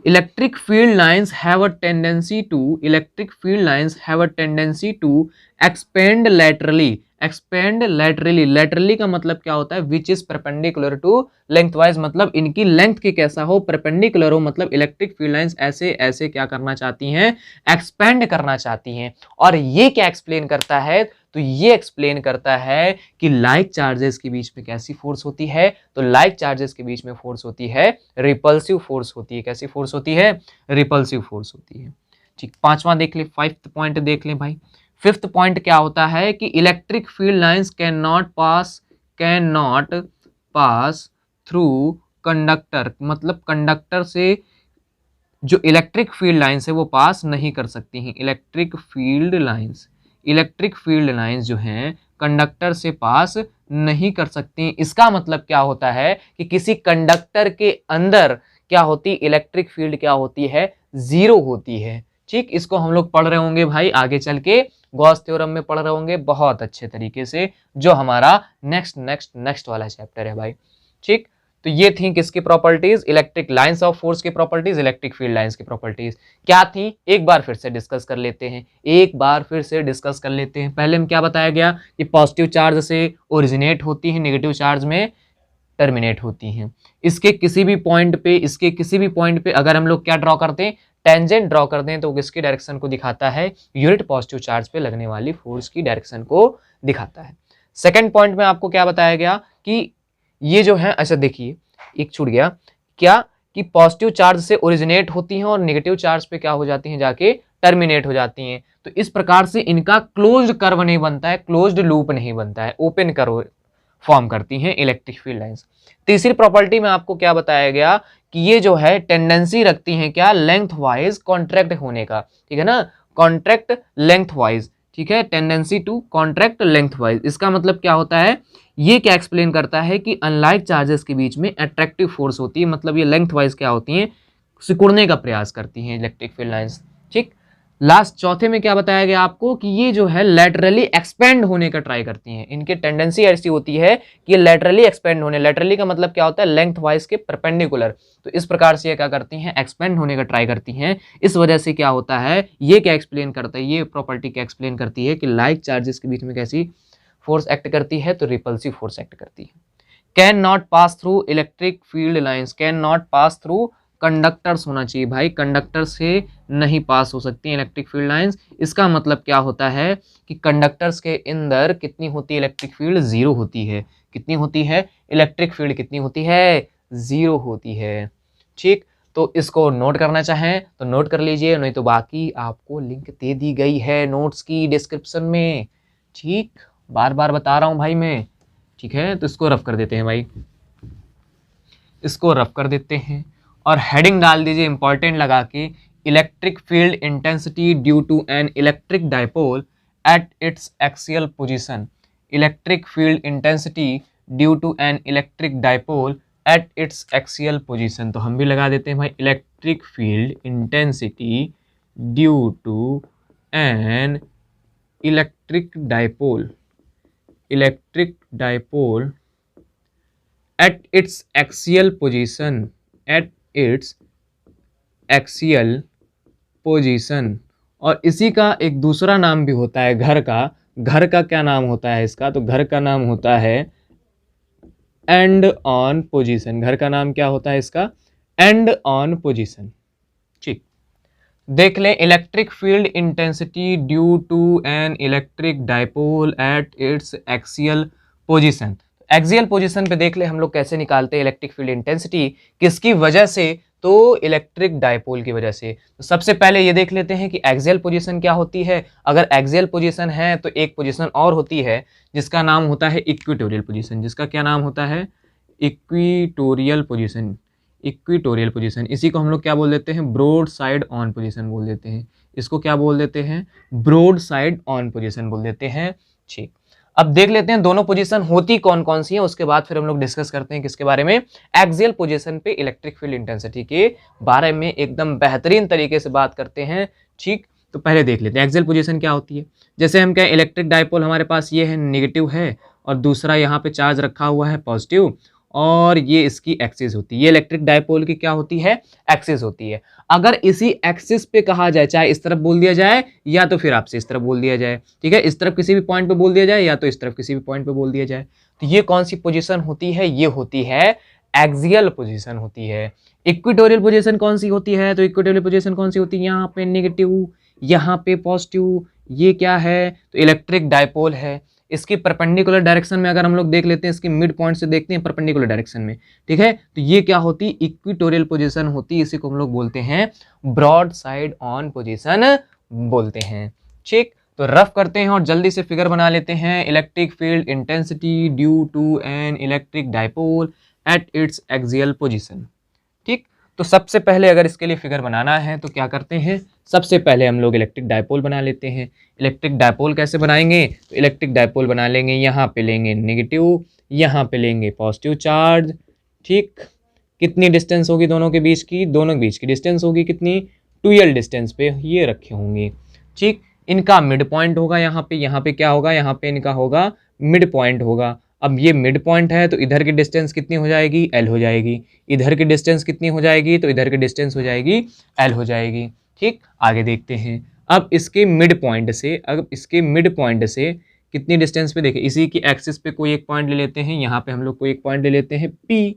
Electric field lines have a tendency to, electric field lines have a tendency to expand laterally expand laterally, laterally का मतलब क्या होता है, which is perpendicular to lengthwise, मतलब इनकी लेंथ के कैसा हो, परपेंडिकुलर हो, मतलब इलेक्ट्रिक फील्ड लाइंस ऐसे ऐसे क्या करना चाहती हैं, एक्सपेंड करना चाहती हैं। और ये क्या एक्सप्लेन करता है, तो ये एक्सप्लेन करता है कि लाइक चार्जेस के बीच में कैसी फोर्स होती है, तो लाइक चार्जेस के बीच में फोर्स होती है रिपल्सिव फोर्स होती है। कैसी फोर्स होती है, रिपल्सिव फोर्स होती है। ठीक, पांचवा देख ले, फिफ्थ पॉइंट देख ले भाई। फिफ्थ पॉइंट क्या होता है कि electric field lines can not pass through conductor, मतलब कंडक्टर से जो इलेक्ट्रिक फील्ड लाइंस है वो पास नहीं कर सकती हैं। इलेक्ट्रिक फील्ड लाइंस जो हैं कंडक्टर से पास नहीं कर सकती। इसका मतलब क्या होता है कि किसी कंडक्टर के अंदर क्या होती, इलेक्ट्रिक फील्ड क्या होती है, जीरो होती है। ठीक, इसको हम लोग पढ़ रहे होंगे भाई आगे चल के, गॉस थ्योरम में पढ़ रहे होंगे बहुत अच्छे तरीके से, जो हमारा नेक्स्ट वाला चैप्टर है भाई। ठीक, तो ये थी किसकी properties, electric lines of force की प्रॉपर्टीज, इलेक्ट्रिक फील्ड लाइंस की प्रॉपर्टीज क्या थी, एक बार फिर से डिस्कस कर लेते हैं। पहले में क्या बताया गया कि पॉजिटिव चार्ज से ओरिजिनेट होती है, नेगेटिव चार्ज में टर्मिनेट होती हैं। इसके किसी भी पॉइंट पे अगर हम लोग क्या ड्रॉ करते हैं, टेंजेंट ड्रॉ करते हैं, तो किसकी डायरेक्शन को दिखाता है, यूनिट पॉजिटिव चार्ज पे लगने वाली फोर्स की डायरेक्शन को दिखाता है। सेकंड पॉइंट में आपको क्या बताया गया कि ये जो है, अच्छा देखिए एक छूट गया, क्या कि पॉजिटिव चार्ज से ओरिजिनेट होती हैं और नेगेटिव चार्ज पे क्या हो जाती हैं, जाके टर्मिनेट हो जाती हैं। तो इस प्रकार से इनका क्लोज्ड कर्व नहीं बनता है, क्लोज्ड लूप नहीं बनता है, ओपन कर्व फॉर्म करती हैं इलेक्ट्रिक फील्ड लाइंस। तीसरी प्रॉपर्टी में आपको क्या बताया गया कि ये जो है टेंडेंसी रखती हैं क्या, लेंथ वाइज कॉन्ट्रैक्ट होने का, ठीक है ना, कॉन्ट्रैक्ट लेंथ वाइज, ठीक है, tendency to contract lengthwise. इसका मतलब क्या होता है, ये क्या एक्सप्लेन करता है कि अनलाइक चार्जेस के बीच में अट्रैक्टिव फोर्स होती है, मतलब ये लेंथ वाइज क्या होती हैं, सिकुड़ने का प्रयास करती हैं इलेक्ट्रिक फील्ड लाइंस। ठीक, लास्ट चौथे में क्या बताया गया आपको कि ये जो है लैटरली एक्सपेंड होने का ट्राई करती हैं। इनकी टेंडेंसी ऐसी होती है कि ये लैटरली एक्सपेंड होने, लैटरली का मतलब क्या होता है, लेंथ वाइज के परपेंडिकुलर, तो इस प्रकार से ये क्या करती हैं, एक्सपेंड होने का ट्राई करती हैं। इस वजह से क्या होता है, ये क्या एक्सप्लेन करता है, ये प्रॉपर्टी क्या एक्सप्लेन करती है कि लाइक चार्जेस के बीच में कैसी फोर्स एक्ट करती है, तो रिपल्सिव फोर्स एक्ट करती है। Can not pass through electric field lines, can not pass through conductors होना चाहिए भाई, कंडक्टर से नहीं पास हो सकती इलेक्ट्रिक फील्ड लाइंस। इसका मतलब क्या होता है कि कंडक्टर्स के अंदर कितनी होती है इलेक्ट्रिक फील्ड, जीरो होती है। कितनी होती है इलेक्ट्रिक फील्ड, कितनी होती है, जीरो होती है। ठीक, तो इसको नोट करना चाहें तो नोट कर लीजिए, नहीं तो बाकी आपको लिंक दे दी गई है नोट्स की डिस्क्रिप्शन में। ठीक, बार बार बता रहा हूं भाई मैं, ठीक है, तो इसको रफ कर देते हैं भाई, इसको रफ कर देते हैं और हेडिंग डाल दीजिए इंपॉर्टेंट लगा के, electric field intensity due to an electric dipole at its axial position. Electric field intensity due to an electric dipole at its axial position, तो हम भी लगा देते हैं भाई, electric field intensity due to an electric dipole at its axial position, at its axial position। और इसी का एक दूसरा नाम भी होता है घर का क्या नाम होता है इसका, तो घर का नाम होता है एंड ऑन पोजीशन। घर का नाम क्या होता है इसका, एंड ऑन पोजीशन। ठीक, देख लें, electric field intensity due to an electric dipole at its axial position. Axial position पे देख ले हम लोग कैसे निकालते हैं इलेक्ट्रिक फील्ड इंटेंसिटी, किसकी वजह से, तो इलेक्ट्रिक डाइपोल की वजह से। तो सबसे पहले ये देख लेते हैं कि एक्सियल पोजीशन क्या होती है। अगर एक्सियल पोजीशन है तो एक पोजीशन और होती है जिसका नाम होता है इक्वेटोरियल पोजीशन। जिसका क्या नाम होता है, इक्वेटोरियल पोजीशन। इक्वेटोरियल पोजीशन, इसी को हम लोग क्या बोल देते हैं, ब्रॉड साइड ऑन पोजीशन बोल देते हैं। इसको क्या बोल देते हैं, ब्रॉड साइड ऑन पोजीशन बोल देते हैं। ठीक, अब देख लेते हैं दोनों पोजीशन होती कौन कौन सी है, उसके बाद फिर हम लोग डिस्कस करते हैं किसके बारे में, एक्सियल पोजीशन पे इलेक्ट्रिक फील्ड इंटेंसिटी के बारे में एकदम बेहतरीन तरीके से बात करते हैं। ठीक, तो पहले देख लेते हैं एक्सियल पोजीशन क्या होती है। जैसे हम कहें इलेक्ट्रिक डाइपोल हमारे पास ये है, नेगेटिव है, और दूसरा यहाँ पे चार्ज रखा हुआ है पॉजिटिव, और ये इसकी एक्सिस होती है। ये इलेक्ट्रिक डायपोल की क्या होती है, एक्सिस होती है। अगर इसी एक्सिस पे कहा जाए, चाहे इस तरफ बोल दिया जाए या तो फिर आपसे इस तरफ बोल दिया जाए, ठीक है, इस तरफ किसी भी पॉइंट पे बोल दिया जाए या तो इस तरफ किसी भी पॉइंट पे बोल दिया जाए, तो ये कौन सी पोजीशन होती है, ये होती है एक्सियल पोजीशन होती है। इक्वेटोरियल पोजीशन कौन सी होती है, तो इक्वेटोरियल पोजीशन कौन सी होती है, यहाँ पे नेगेटिव, यहाँ पे पॉजिटिव, ये क्या है, तो इलेक्ट्रिक डायपोल है। इसकी परपेंडिकुलर डायरेक्शन में अगर हम लोग देख लेते हैं, इसकी मिड पॉइंट से देखते हैं परपेंडिकुलर डायरेक्शन में, ठीक है, तो ये क्या होती, इक्वेटोरियल पोजीशन होती, इसी को हम लोग बोलते हैं ब्रॉड साइड ऑन पोजीशन बोलते हैं। ठीक, तो रफ करते हैं और जल्दी से फिगर बना लेते हैं। Electric field intensity due to an electric dipole at its axial position. ठीक, तो सबसे पहले अगर इसके लिए फिगर बनाना है तो क्या करते हैं, सबसे पहले हम लोग इलेक्ट्रिक डायपोल बना लेते हैं। इलेक्ट्रिक डायपोल कैसे बनाएंगे, तो इलेक्ट्रिक डायपोल बना लेंगे, यहाँ पे लेंगे नेगेटिव, यहाँ पे लेंगे पॉजिटिव चार्ज। ठीक, कितनी डिस्टेंस होगी दोनों के बीच की, दोनों के बीच की डिस्टेंस होगी कितनी, 2l डिस्टेंस पे ये रखे होंगे। ठीक, इनका मिड पॉइंट होगा यहाँ पे क्या होगा, यहाँ पे इनका होगा मिड पॉइंट होगा। अब ये मिड पॉइंट है तो इधर की डिस्टेंस कितनी हो जाएगी, l हो जाएगी, इधर की डिस्टेंस कितनी हो जाएगी, तो इधर की डिस्टेंस हो जाएगी l हो जाएगी। ठीक, आगे देखते हैं। अब इसके मिड पॉइंट से, कितनी डिस्टेंस पे, देखिए इसी की एक्सिस पे कोई एक पॉइंट ले लेते हैं, यहाँ पे हम लोग कोई एक पॉइंट ले लेते हैं P।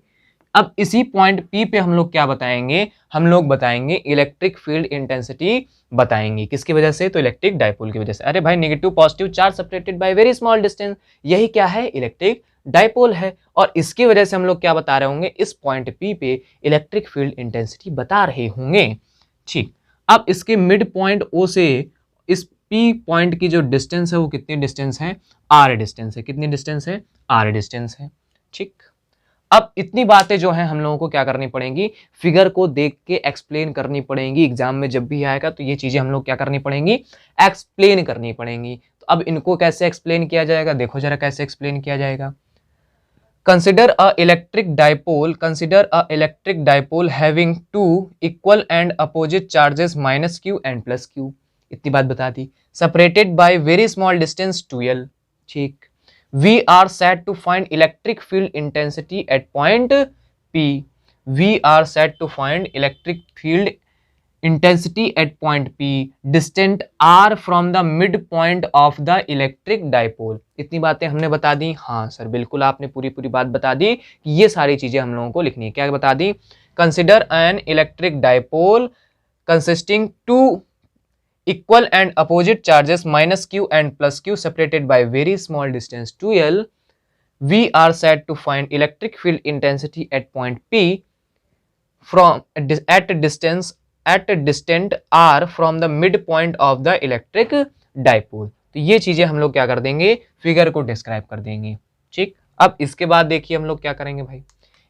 अब इसी पॉइंट P पे हम लोग क्या बताएंगे, हम लोग बताएंगे इलेक्ट्रिक फील्ड इंटेंसिटी बताएंगे, किसकी वजह से, तो इलेक्ट्रिक डायपोल की वजह से। अरे भाई negative positive charge separated by very small distance, यही क्या है, इलेक्ट्रिक डायपोल है। और इसकी वजह से हम लोग क्या बता रहे होंगे, इस पॉइंट P पे इलेक्ट्रिक फील्ड इंटेंसिटी बता रहे होंगे। ठीक, अब इसके मिड पॉइंट O से इस P पॉइंट की जो डिस्टेंस है वो कितनी डिस्टेंस है, R डिस्टेंस है। कितनी डिस्टेंस है, R डिस्टेंस है। ठीक, अब इतनी बातें जो हैं हम लोगों को क्या करनी पड़ेंगी, फिगर को देख के एक्सप्लेन करनी पड़ेंगी। एग्जाम में जब भी आएगा तो ये चीजें हम लोग क्या करनी पड़ेंगी, एक्सप्लेन करनी पड़ेंगी। तो अब इनको कैसे एक्सप्लेन किया जाएगा, देखो जरा कैसे एक्सप्लेन किया जाएगा। Consider a electric dipole having two equal and opposite charges -q and +q। इतनी बात बता दी। Separated by very small distance 2l। ठीक, we are set to find electric field intensity at point P. We are set to find electric field intensity at point P, distant r from the midpoint of the electric dipole। इतनी बातें हमने बता दी। हाँ sir बिल्कुल, आपने पूरी बात बता दी कि ये सारी चीजें हम लोगों को लिखनी है। क्या बता दी, consider an electric dipole consisting two equal and opposite charges -q and +q separated by very small distance 2l. We are set to find electric field intensity at point P from at a distant r from the midpoint of the electric dipole। तो ये चीजें हम लोग क्या कर देंगे, figure को describe कर देंगे। ठीक, अब इसके बाद देखिए हम लोग क्या करेंगे भाई,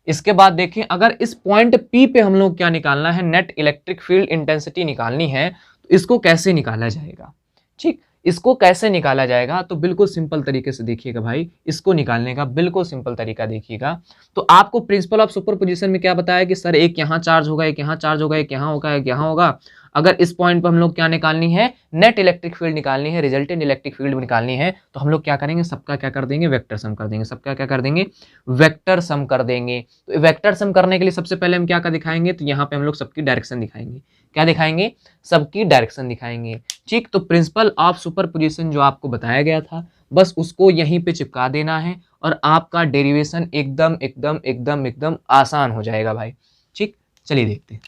इसके बाद देखिए अगर इस पॉइंट P पे हम लोग क्या निकालना है, नेट इलेक्ट्रिक फील्ड इंटेंसिटी निकालनी है, तो इसको कैसे निकाला जाएगा। ठीक, इसको कैसे निकाला जाएगा, तो बिल्कुल सिंपल तरीके से देखिएगा भाई, इसको निकालने का बिल्कुल सिंपल तरीका देखिएगा। तो आपको प्रिंसिपल ऑफ सुपरपोजिशन में क्या बताया कि सर एक यहाँ चार्ज होगा, एक यहाँ चार्ज होगा, एक यहाँ होगा, एक यहाँ होगा। अगर इस पॉइंट पर हम लोग क्या निकालनी है, नेट इलेक्ट्रिक फील्ड निकालनी है, रिजल्टेंट इलेक्ट्रिक फील्ड निकालनी है, तो हम लोग क्या करेंगे, सबका क्या कर देंगे, वेक्टर सम कर देंगे। सबका क्या कर देंगे, वेक्टर सम कर देंगे। तो वेक्टर सम करने के लिए सबसे पहले हम क्या दिखाएंगे, तो यहाँ पे हम लोग सबकी डायरेक्शन दिखाएंगे। क्या दिखाएंगे, सबकी डायरेक्शन दिखाएंगे। ठीक, तो प्रिंसिपल ऑफ सुपरपोजिशन जो आपको बताया गया था, बस उसको यहीं पे चिपका देना है और आपका डेरिवेशन एकदम एकदम एकदम एकदम आसान हो जाएगा भाई। ठीक, चलिए देखते हैं।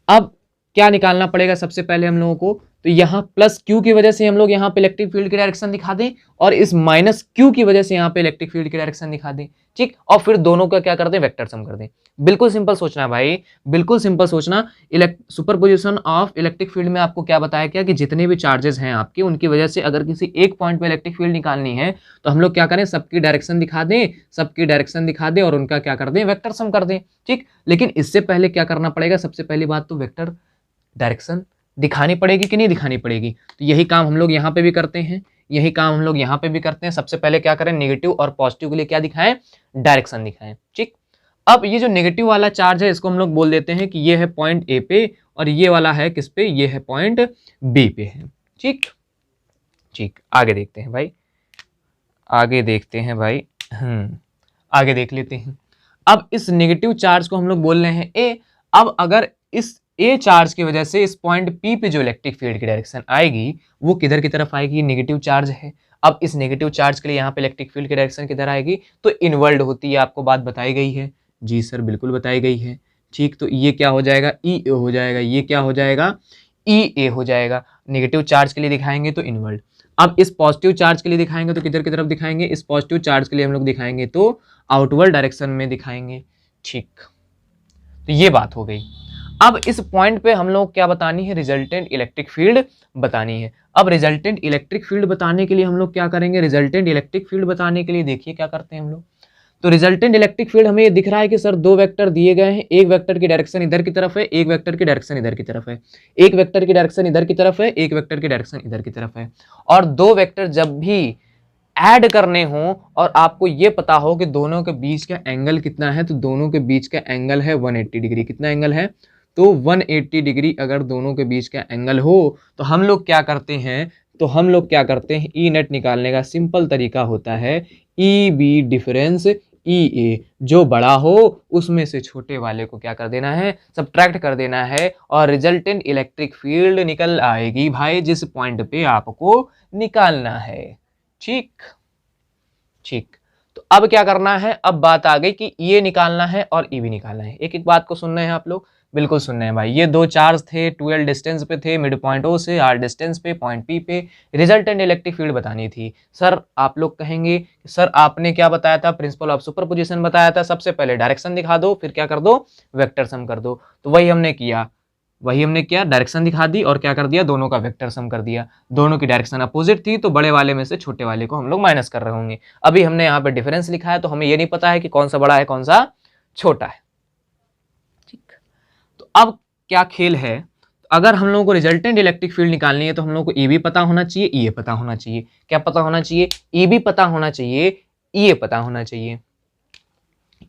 अब क्या निकालना पड़ेगा सबसे पहले हम लोगों को, तो यहाँ +q की वजह से हम लोग यहाँ पे इलेक्ट्रिक फील्ड की डायरेक्शन दिखा दें और इस -q की वजह से यहाँ पे इलेक्ट्रिक फील्ड की डायरेक्शन दिखा दें। ठीक, और फिर दोनों का क्या कर दें, वेक्टर सम कर दें। बिल्कुल सिंपल सोचना भाई, बिल्कुल सिंपल सोचना। सुपरपोजिशन ऑफ इलेक्ट्रिक फील्ड में आपको क्या बताया क्या कि जितने भी चार्जेस हैं आपके, उनकी वजह से अगर किसी एक पॉइंट पे इलेक्ट्रिक फील्ड निकालनी है तो हम लोग क्या करें, सबकी डायरेक्शन दिखा दें, और उनका क्या कर दें, वेक्टर सम कर दें। ठीक, लेकिन इससे पहले क्या करना पड़ेगा, सबसे पहली बात तो वेक्टर डायरेक्शन दिखानी पड़ेगी कि नहीं दिखानी पड़ेगी। तो यही काम हम लोग यहाँ पे भी करते हैं, यही काम हम लोग यहाँ पे भी करते हैं। सबसे पहले क्या करें, नेगेटिव और पॉजिटिव के लिए क्या दिखाएं, डायरेक्शन दिखाएं। ठीक, अब ये जो नेगेटिव वाला चार्ज है इसको हम लोग बोल देते हैं कि ये है पॉइंट ए पे और ये वाला है किस पे, ये है पॉइंट बी पे है। ठीक, आगे देखते हैं भाई, आगे देख लेते हैं। अब इस नेगेटिव चार्ज को हम लोग बोल रहे हैं ए। अब अगर इस ए चार्ज की वजह से इस पॉइंट पी पे जो इलेक्ट्रिक फील्ड की डायरेक्शन आएगी वो किधर की तरफ आएगी, नेगेटिव चार्ज है। अब इस नेगेटिव चार्ज के लिए यहाँ पे इलेक्ट्रिक फील्ड की डायरेक्शन किधर आएगी, तो इनवर्ड होती है। आपको बात बताई गई है। जी सर बिल्कुल बताई गई है। ठीक, तो ये क्या हो जाएगा, ई ए हो जाएगा। ये क्या हो जाएगा, ई ए हो जाएगा। नेगेटिव चार्ज के लिए दिखाएंगे तो इनवर्ड। अब इस पॉजिटिव चार्ज के लिए दिखाएंगे तो किधर की तरफ दिखाएंगे, इस पॉजिटिव चार्ज के लिए हम लोग दिखाएंगे तो आउटवर्ड डायरेक्शन में दिखाएंगे। ठीक, तो ये बात हो गई। अब इस पॉइंट पे हम लोग क्या बतानी है, रिजल्टेंट इलेक्ट्रिक फील्ड बतानी है। अब रिजल्टेंट इलेक्ट्रिक फील्ड बताने के लिए हम लोग क्या करेंगे, रिजल्टेंट इलेक्ट्रिक फील्ड बताने के लिए देखिए क्या करते हैं हम लोग। तो रिजल्टेंट इलेक्ट्रिक फील्ड हमें ये दिख रहा है कि सर दो वेक्टर दिए गए हैं, एक वेक्टर की डायरेक्शन इधर की तरफ है, एक वेक्टर की डायरेक्शन इधर की तरफ है। एक वेक्टर की डायरेक्शन इधर की तरफ है, एक वेक्टर की डायरेक्शन इधर की तरफ है। और दो वेक्टर जब भी ऐड करने हो और आपको ये पता हो कि दोनों के बीच का एंगल कितना है, तो दोनों के बीच का एंगल है 180 डिग्री। कितना एंगल है, तो 180 डिग्री अगर दोनों के बीच का एंगल हो तो हम लोग क्या करते हैं, ई नेट निकालने का सिंपल तरीका होता है ई बी डिफरेंस ई ए। जो बड़ा हो उसमें से छोटे वाले को क्या कर देना है, सब्ट्रैक्ट कर देना है, और रिजल्टेंट इलेक्ट्रिक फील्ड निकल आएगी भाई जिस पॉइंट पे आपको निकालना है। ठीक ठीक, तो अब क्या करना है, अब बात आ गई कि ये निकालना है और ई भी निकालना है। एक एक बात को सुन रहे हैं आप लोग, बिल्कुल सुन रहे हैं भाई। ये दो चार्ज थे, 12 डिस्टेंस पे थे, मिड पॉइंट ओ से आर डिस्टेंस पे पॉइंट पी पे। रिजल्टेंट इलेक्ट्रिक फील्ड बतानी थी। सर आप लोग कहेंगे सर आपने क्या बताया था, प्रिंसिपल ऑफ सुपरपोजिशन बताया था, सबसे पहले डायरेक्शन दिखा दो फिर क्या कर दो, वेक्टर सम कर दो। तो वही हमने किया, डायरेक्शन दिखा दी और क्या कर दिया, दोनों का वेक्टर सम कर दिया। दोनों की डायरेक्शन अपोजिट थी तो बड़े वाले में से छोटे वाले को हम लोग माइनस कर रहे होंगे। अभी हमने यहाँ पे डिफरेंस लिखा है तो हमें ये नहीं पता है कि कौन सा बड़ा है कौन सा छोटा है। ठीक, तो अब क्या खेल है, अगर हम लोगों को रिजल्टेंट इलेक्ट्रिक फील्ड निकालनी है तो हम लोगों को ई भी पता होना चाहिए, ई ए पता होना चाहिए। क्या पता होना चाहिए, ई भी पता होना चाहिए, ई ए पता होना चाहिए।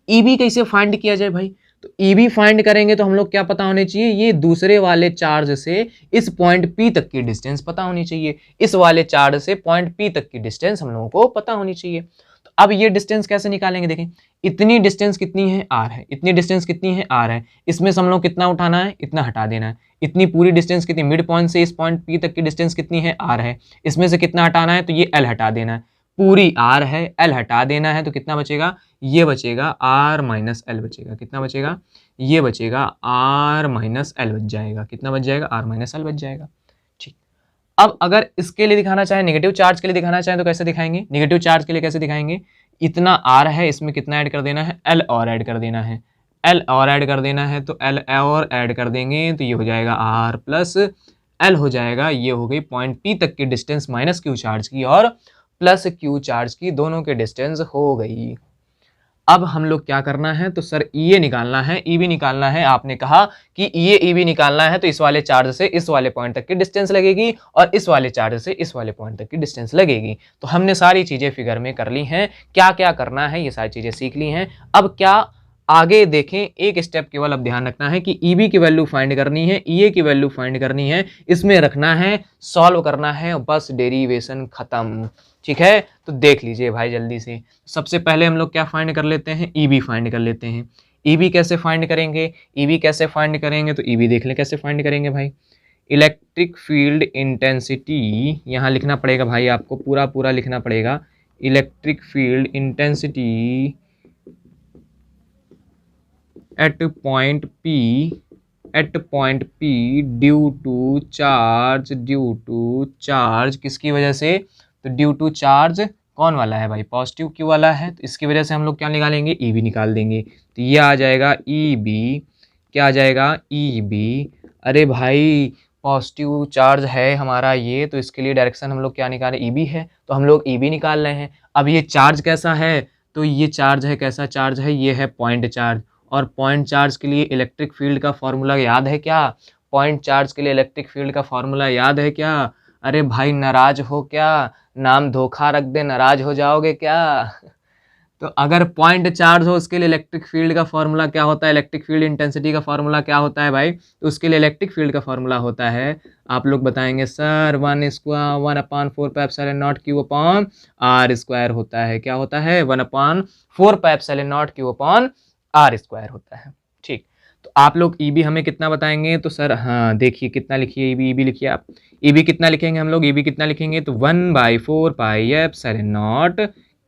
ई बी कैसे फाइंड किया जाए भाई, तो ई बी फाइंड करेंगे तो हम लोग क्या पता होने चाहिए, ये दूसरे वाले चार्ज से इस पॉइंट पी तक की डिस्टेंस पता होनी चाहिए। इस वाले चार्ज से पॉइंट पी तक की डिस्टेंस हम लोगों को पता होनी चाहिए। तो अब ये डिस्टेंस कैसे निकालेंगे, देखें इतनी डिस्टेंस कितनी है, आर है। इतनी डिस्टेंस कितनी है, आर है। इसमें से हम लोग कितना उठाना है, इतना हटा देना है। इतनी पूरी डिस्टेंस कितनी, मिड पॉइंट से इस पॉइंट पी तक की डिस्टेंस कितनी है, आर है। इसमें से कितना हटाना है, तो ये एल हटा देना है। पूरी आर है, एल हटा देना है, तो कितना बचेगा, ये बचेगा आर माइनस एल बचेगा। कितना बचेगा, ये बचेगा आर माइनस एल बच जाएगा। कितना बच जाएगा, आर माइनस एल बच जाएगा। ठीक, अब अगर इसके लिए दिखाना चाहें, नेगेटिव चार्ज के लिए दिखाना चाहें तो कैसे दिखाएंगे, नेगेटिव चार्ज के लिए कैसे दिखाएंगे, इतना आर है, इसमें कितना ऐड कर देना है, एल और ऐड कर देना है। एल और ऐड कर देना है तो एल और ऐड कर देंगे तो ये हो जाएगा आर प्लस एल हो जाएगा। ये हो गई पॉइंट पी तक की डिस्टेंस माइनस क्यू चार्ज की और प्लस क्यू चार्ज की, दोनों के डिस्टेंस हो गई। अब हम लोग क्या करना है, तो सर ई ए निकालना है, ई बी निकालना है। आपने कहा कि ई ए ई बी निकालना है तो इस वाले चार्ज से इस वाले पॉइंट तक की डिस्टेंस लगेगी और इस वाले चार्ज से इस वाले पॉइंट तक की डिस्टेंस लगेगी। तो हमने सारी चीजें फिगर में कर ली हैं, क्या क्या करना है ये सारी चीजें सीख ली हैं। अब क्या आगे देखें, एक स्टेप केवल अब ध्यान रखना है कि ई बी की वैल्यू फाइंड करनी है, ई ए की वैल्यू फाइंड करनी है, इसमें रखना है, सॉल्व करना है, बस डेरिवेशन खत्म। ठीक है, तो देख लीजिए भाई जल्दी से। सबसे पहले हम लोग क्या फाइंड कर लेते हैं, ई बी फाइंड कर लेते हैं। ई बी कैसे फाइंड करेंगे, ई बी कैसे फाइंड करेंगे, तो ई बी देख लें कैसे फाइंड करेंगे भाई। इलेक्ट्रिक फील्ड इंटेंसिटी यहाँ लिखना पड़ेगा भाई, आपको पूरा पूरा लिखना पड़ेगा। Electric field intensity at point P due to charge, किसकी वजह से, तो ड्यू टू चार्ज कौन वाला है भाई, पॉजिटिव क्यू वाला है, तो इसकी वजह से हम लोग क्या निकालेंगे, ई बी निकाल देंगे। तो ये आ जाएगा ई बी, क्या आ जाएगा, ई बी। अरे भाई पॉजिटिव चार्ज है हमारा ये, तो इसके लिए डायरेक्शन हम लोग क्या निकाले, ई बी है, तो हम लोग ई बी निकाल रहे हैं। अब ये चार्ज कैसा है, तो ये चार्ज है, कैसा चार्ज है, ये है पॉइंट चार्ज। और पॉइंट चार्ज के लिए इलेक्ट्रिक फील्ड का फॉर्मूला याद है क्या, पॉइंट चार्ज के लिए इलेक्ट्रिक फील्ड का फॉर्मूला याद है क्या। अरे भाई नाराज हो क्या, नाम धोखा रख दे, नाराज हो जाओगे क्या। तो अगर पॉइंट चार्ज हो उसके लिए इलेक्ट्रिक फील्ड का फॉर्मूला क्या होता है, इलेक्ट्रिक फील्ड इंटेंसिटी का फॉर्मूला क्या होता है भाई, तो उसके लिए इलेक्ट्रिक फील्ड का फॉर्मूला होता है, आप लोग बताएंगे sir 1/4 Q upon R square होता है। क्या होता है, 1/4 क्यू अपॉन आर स्क्वायर होता है। ठीक, तो आप लोग ई बी हमें कितना बताएंगे? तो सर हाँ देखिए कितना लिखिए, ई बी लिखिए आप। ई बी कितना लिखेंगे हम लोग? ई बी कितना लिखेंगे? तो 1/4 पाई एप्सिलॉन नॉट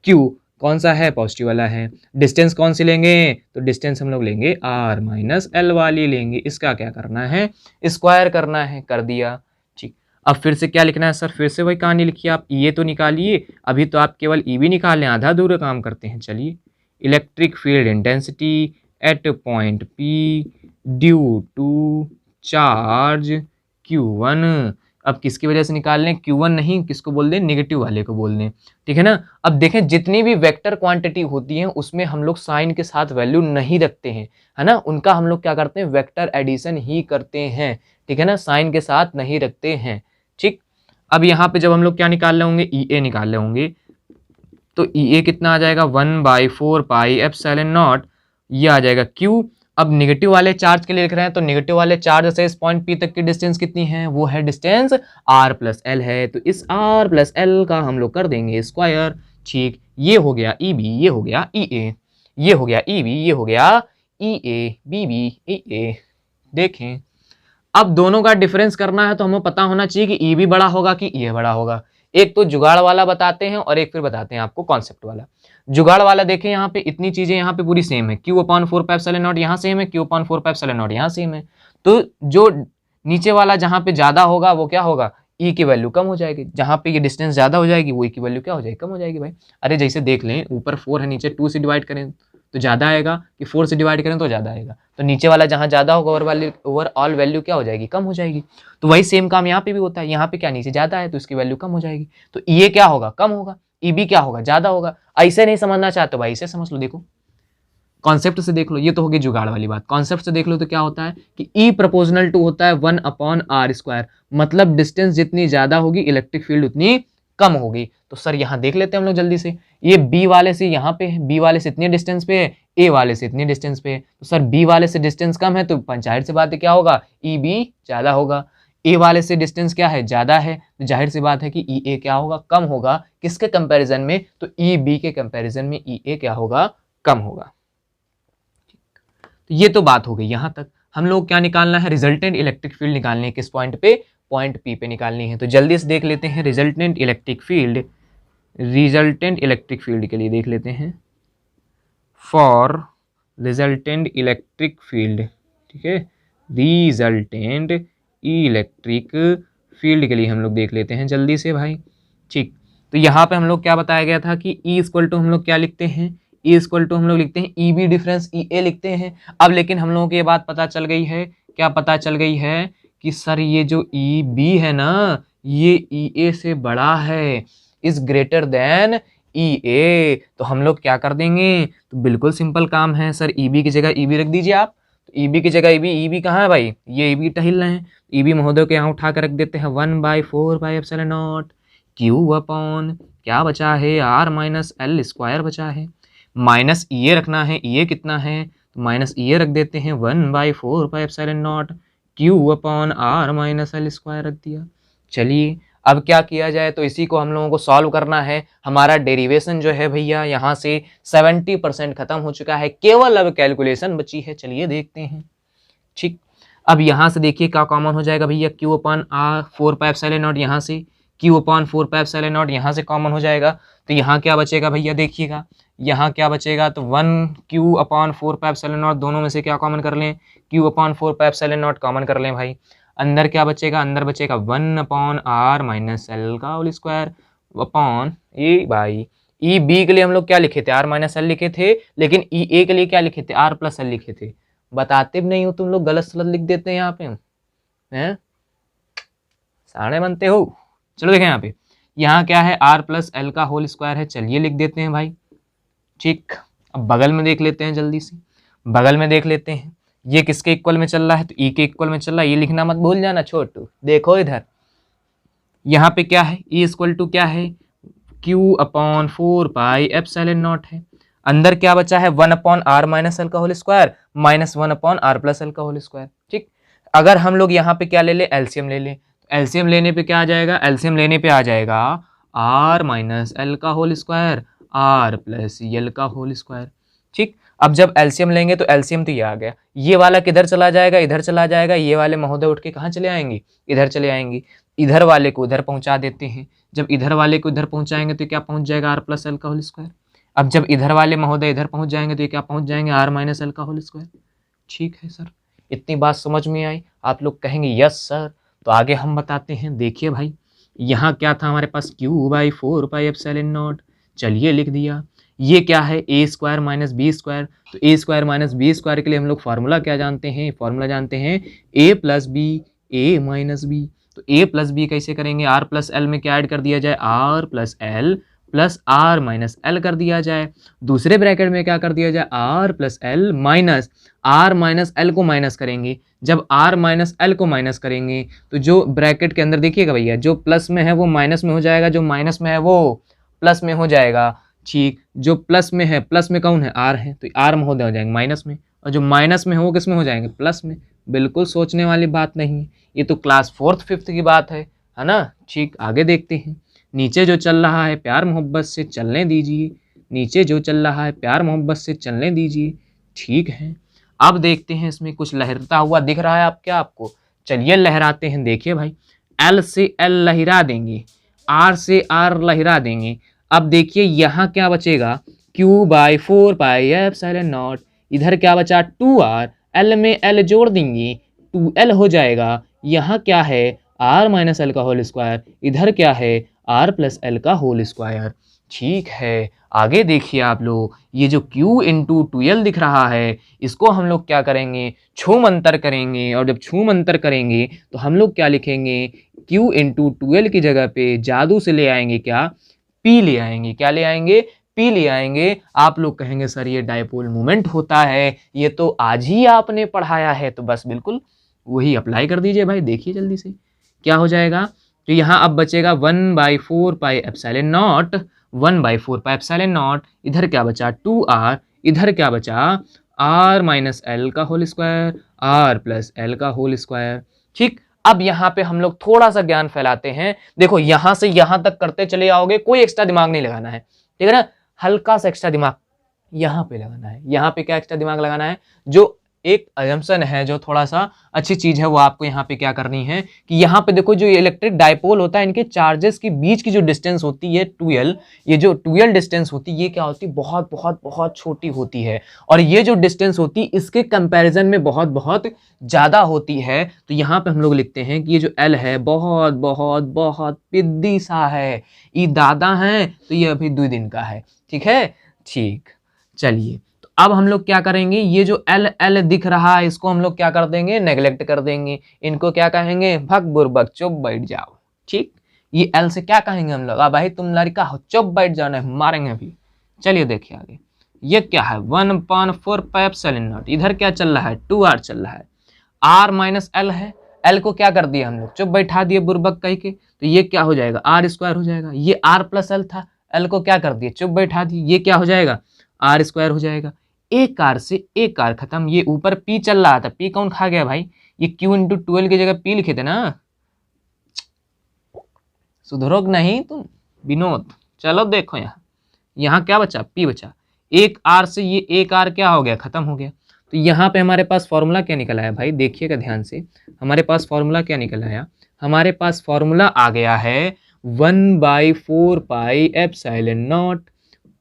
क्यू, कौन सा है? पॉजिटिव वाला है। डिस्टेंस कौन सी लेंगे? तो डिस्टेंस हम लोग लेंगे आर माइनस एल वाली लेंगे। इसका क्या करना है? स्क्वायर करना है। कर दिया। ठीक, अब फिर से क्या लिखना है सर? फिर से वही कहानी लिखिए आप। ये तो निकालिए, अभी तो आप केवल ई बी निकालें, आधा अधूरा काम करते हैं। चलिए, electric field intensity at point P due to charge Q1। अब किसकी वजह से निकाल लें? Q1 नहीं, किसको बोल दें? नेगेटिव वाले को बोल दें। ठीक है ना। अब देखें जितनी भी वेक्टर क्वांटिटी होती हैं उसमें हम लोग साइन के साथ वैल्यू नहीं रखते हैं, है ना। उनका हम लोग क्या करते हैं? वेक्टर एडिशन ही करते हैं। ठीक है ना, साइन के साथ नहीं रखते हैं। ठीक, अब यहाँ पे जब हम लोग क्या निकाल रहे होंगे? ई ए निकाल रहे होंगे, तो ई ए कितना आ जाएगा? 1/4 पाई एप्सिलॉन नॉट, ये आ जाएगा क्यू। अब नेगेटिव वाले चार्ज के लिए लिख रहे हैं, तो नेगेटिव वाले चार्ज से इस पॉइंट पी तक की डिस्टेंस कितनी है? वो है डिस्टेंस आर प्लस एल है, तो इस आर प्लस एल का हम लोग कर देंगे स्क्वायर। ठीक, ये हो गया ई बी, ये हो गया ई ए, ये हो गया ई बी, ये हो गया ई ए बी बी ई ए। देखें, अब दोनों का डिफरेंस करना है तो हमें पता होना चाहिए कि ई बी बड़ा होगा कि ई ए बड़ा होगा। एक तो जुगाड़ वाला बताते हैं और एक फिर बताते हैं आपको कॉन्सेप्ट वाला। जुगाड़ वाला देखें, यहाँ पे इतनी चीजें यहाँ पे पूरी सेम है। Q/4 पाई एप्सिलॉन नॉट यहाँ सेम है, Q/4 पाई एप्सिलॉन नॉट यहाँ सेम है। तो जो नीचे वाला जहाँ पे ज्यादा होगा वो क्या होगा? ई की वैल्यू कम हो जाएगी। जहाँ पे ये डिस्टेंस ज्यादा हो जाएगी वो ई की वैल्यू क्या हो जाएगी? कम हो जाएगी भाई। अरे जैसे देख लें, ऊपर 4 है, नीचे 2 से डिवाइड करें तो ज्यादा आएगा, कि 4 से डिवाइड करें तो ज्यादा आएगा। तो नीचे वाला जहाँ ज्यादा होगा ओवरऑल वैल्यू क्या हो जाएगी? कम हो जाएगी। तो वही सेम काम यहाँ पे भी होता है। यहाँ पे क्या नीचे ज्यादा है तो इसकी वैल्यू कम हो जाएगी, तो ये क्या होगा? कम होगा। ई बी क्या होगा? ज्यादा होगा। ऐसे नहीं समझना चाहते भाई, ऐसे समझ लो। देखो कॉन्सेप्ट से देख लो, ये तो होगी जुगाड़ वाली बात। कॉन्सेप्ट से देख लो तो क्या होता है कि ई प्रोपोर्शनल टू होता है 1/r², मतलब डिस्टेंस जितनी ज्यादा होगी इलेक्ट्रिक फील्ड उतनी कम होगी। तो सर यहाँ देख लेते हैं हम लोग जल्दी से, ये बी वाले से यहाँ पे है, बी वाले से इतने डिस्टेंस पे है, ए वाले से इतने डिस्टेंस पे है। तो सर बी वाले से डिस्टेंस कम है तो जाहिर सी बात है क्या होगा? ई बी ज्यादा होगा। ए वाले से डिस्टेंस क्या है? ज्यादा है, तो जाहिर सी बात है कि ई ए क्या होगा? कम होगा। किसके कंपैरिजन में? तो ई बी के कंपैरिजन में ई ए क्या होगा? कम होगा। तो ये तो बात हो गई। यहां तक हम लोग क्या निकालना है? रिजल्टेंट इलेक्ट्रिक फील्ड निकालनी है। किस पॉइंट पे? पॉइंट पी पे निकालनी है। तो जल्दी से देख लेते हैं resultant electric field. Resultant electric field के लिए देख लेते हैं, फॉर रिजल्टेंट इलेक्ट्रिक फील्ड। ठीक है, रिजल्टेंट इलेक्ट्रिक फील्ड के लिए हम लोग देख लेते हैं जल्दी से भाई। ठीक, तो यहाँ पे हम लोग क्या बताया गया था कि E इक्वल टू हम लोग क्या लिखते हैं? E इक्वल टू हम लोग लिखते हैं ई बी डिफरेंस ई ए लिखते हैं। अब लेकिन हम लोगों को ये बात पता चल गई है, क्या पता चल गई है? कि सर ये जो ई बी है ना, ये ई ए से बड़ा है, इज ग्रेटर देन ई ए। तो हम लोग क्या कर देंगे? तो बिल्कुल सिंपल काम है सर, ई बी की जगह ई बी रख दीजिए आप। तो ई बी की जगह ई बी कहाँ है भाई? ये ई बी टहिल रहे हैं, ई बी महोदय को यहाँ उठा कर रख देते हैं 1/4 pi epsilon naught Q upon क्या बचा है? आर माइनस एल स्क्वायर बचा है। माइनस ई ए रखना है, ई ए कितना है? तो माइनस ई ए रख देते हैं 1/4 pi epsilon naught Q upon R minus L square रख दिया। चलिए अब क्या किया जाए? तो इसी को हम लोगों को सॉल्व करना है। हमारा डेरिवेशन जो है भैया यहाँ से 70% खत्म हो चुका है, केवल अब कैलकुलेशन बची है। चलिए देखते हैं। ठीक, अब यहाँ से देखिए क्या कॉमन हो जाएगा भैया? Q upon R 4 pi epsilon naught, यहाँ से Q upon 4 pi epsilon naught यहाँ से कॉमन हो जाएगा। तो यहाँ क्या बचेगा भैया? देखिएगा यहाँ क्या बचेगा? तो 1 Q upon 4 pi epsilon naught, दोनों में से क्या कॉमन कर लें? Q upon 4 pi epsilon naught common कर लें भाई। अंदर क्या बचेगा? अंदर बचेगा 1 अपॉन आर माइनस एल का होल स्क्वायर अपॉन ए भाई। ई बी के लिए हम लोग क्या लिखे थे? आर माइनस एल लिखे थे, लेकिन ई ए के लिए क्या लिखे थे? आर प्लस एल लिखे थे। बताते भी नहीं हो तुम लोग, गलत सलत लिख देते हैं यहाँ पे हैं, साढ़े बनते हो। चलो देखें यहाँ पे, यहाँ क्या है? आर प्लस एल का होल स्क्वायर है। चलिए लिख देते हैं भाई। ठीक, अब बगल में देख लेते हैं जल्दी से, बगल में देख लेते हैं ये किसके इक्वल में चल रहा है? तो ई के इक्वल में चल रहा है। ये लिखना मत भूल जाना छोटू। देखो इधर, यहाँ पे क्या है? ई इक्वल टू क्या है? Q upon 4 pi epsilon naught है। अंदर क्या बचा है? 1 अपॉन आर माइनस एल का whole square minus 1 upon R plus L का होल स्क्वायर। ठीक, अगर हम लोग यहाँ पे क्या ले ले? एलसीएम ले ले। एलसीएम लेने पे क्या आ जाएगा? एलसीएम लेने पे आ जाएगा आर माइनस एल का whole square R plus L का होल स्क्वायर। ठीक, अब जब एलसीएम लेंगे तो एलसीएम तो ये आ गया, ये वाला किधर चला जाएगा, इधर चला जाएगा, ये वाले महोदय उठ के कहाँ चले आएंगे, इधर चले आएंगे, इधर वाले को इधर पहुंचा देते हैं। जब इधर वाले को इधर पहुंचाएंगे तो क्या पहुंच जाएगा, आर प्लस एल का होल स्क्वायर। अब जब इधर वाले महोदय इधर पहुंच जाएंगे तो ये क्या पहुंच जाएंगे, आर माइनस एल का होल स्क्वायर। ठीक है सर, इतनी बात समझ में आई। आप लोग कहेंगे यस सर, तो आगे हम बताते हैं। देखिए भाई, यहाँ क्या था हमारे पास, क्यू बाई 4πε0, चलिए लिख दिया। ये क्या है, ए स्क्वायर माइनस बी स्क्वायर। तो ए स्क्वायर माइनस बी स्क्वायर के लिए हम लोग फार्मूला क्या जानते हैं, फार्मूला जानते हैं ए प्लस बी ए माइनस बी। तो ए प्लस बी कैसे करेंगे, आर प्लस एल में क्या ऐड कर दिया जाए, R plus L plus R minus L कर दिया जाए। दूसरे ब्रैकेट में क्या कर दिया जाए, R plus L minus R minus L को माइनस करेंगे। जब आर माइनस एल को माइनस करेंगे तो जो ब्रैकेट के अंदर देखिएगा भैया, जो प्लस में है वो माइनस में हो जाएगा, जो माइनस में है वो प्लस में हो जाएगा। ठीक, जो प्लस में है, प्लस में कौन है, आर है, तो आर महोदय हो जाएंगे माइनस में, और जो माइनस में है वो किस में हो जाएंगे, प्लस में। बिल्कुल सोचने वाली बात नहीं है, ये तो क्लास 4th 5th की बात है ना। ठीक, आगे देखते हैं। नीचे जो चल रहा है प्यार मोहब्बत से चलने दीजिए, नीचे जो चल रहा है प्यार मोहब्बत से चलने दीजिए। ठीक है, अब देखते हैं इसमें कुछ लहरता हुआ दिख रहा है आप क्या, आपको, चलिए लहराते हैं। देखिए भाई, एल से एल लहरा देंगे, आर से आर लहरा देंगे। अब देखिए यहाँ क्या बचेगा, क्यू बाई 4πε0, इधर क्या बचा 2r, एल में एल जोड़ देंगे 2l हो जाएगा। यहाँ क्या है, r माइनस एल का होल स्क्वायर, इधर क्या है, r प्लस एल का होल स्क्वायर। ठीक है, आगे देखिए आप लोग, ये जो q इंटू 2l दिख रहा है, इसको हम लोग क्या करेंगे, छूमंतर करेंगे। और जब छूमंतर करेंगे तो हम लोग क्या लिखेंगे, q इंटू 2l की जगह पे जादू से ले आएंगे क्या, p ले आएंगे। क्या ले आएंगे, p ले आएंगे। आप लोग कहेंगे सर ये डायपोल मोमेंट होता है, ये तो आज ही आपने पढ़ाया है, तो बस बिल्कुल वही अप्लाई कर दीजिए भाई। देखिए जल्दी से क्या हो जाएगा, तो यहाँ अब बचेगा 1/4πε0, 1/4πε0, इधर क्या बचा 2r, इधर क्या बचा r माइनस एल का whole square, r plus L का होल स्क्वायर। ठीक, अब यहाँ पे हम लोग थोड़ा सा ज्ञान फैलाते हैं। देखो यहाँ से यहाँ तक करते चले आओगे, कोई एक्स्ट्रा दिमाग नहीं लगाना है, ठीक है ना, हल्का सा एक्स्ट्रा दिमाग यहाँ पे लगाना है। यहाँ पे क्या एक्स्ट्रा दिमाग लगाना है, जो एक अजम्पशन है, जो थोड़ा सा अच्छी चीज है, वो आपको यहाँ पे क्या करनी है कि यहाँ पे देखो, जो इलेक्ट्रिक डायपोल होता है, इनके चार्जेस के बीच की जो डिस्टेंस होती है 2l, ये जो 2l डिस्टेंस होती है, ये क्या होती है, बहुत बहुत बहुत छोटी होती है। और ये जो डिस्टेंस होती है इसके कंपैरिजन में बहुत बहुत ज्यादा होती है। तो यहाँ पे हम लोग लिखते हैं कि ये जो l है बहुत बहुत बहुत पिद्दी सा है, ये दादा है, तो ये अभी 2 दिन का है। ठीक है, ठीक, चलिए अब हम लोग क्या करेंगे, ये जो एल एल दिख रहा है इसको हम लोग क्या कर देंगे, नेग्लेक्ट कर देंगे। इनको क्या कहेंगे, भग बुरबक चुप बैठ जाओ। ठीक, ये एल से क्या कहेंगे हम लोग, भाई तुम लड़का हो चुप बैठ जाओ, नहीं मारेंगे अभी। चलिए देखिए आगे, ये क्या है 1/4πε0, इधर क्या चल रहा है 2r चल रहा है, r माइनस एल है, एल को क्या कर दिया हम लोग, चुप बैठा दिए बुरबक कह के, तो ये क्या हो जाएगा, आर स्क्वायर हो जाएगा। ये r प्लस एल था, एल को क्या कर दिए, चुप बैठा दिए, ये क्या हो जाएगा, आर स्क्वायर हो जाएगा। एक कार से एक कार खत्म। ये ऊपर पी चल रहा था, पी कौन खा गया भाई, ये क्यू इंटू 12 की जगह पी लिखे थे ना, सुधरोग नहीं तुम विनोद। चलो देखो यहाँ क्या बचा, पी बचा, एक आर से ये एक आर क्या हो गया, खत्म हो गया। तो यहाँ पे हमारे पास फॉर्मूला क्या निकल आया भाई, देखिएगा ध्यान से, हमारे पास फॉर्मूला क्या निकल आया, हमारे पास फॉर्मूला आ गया है 1/4πε0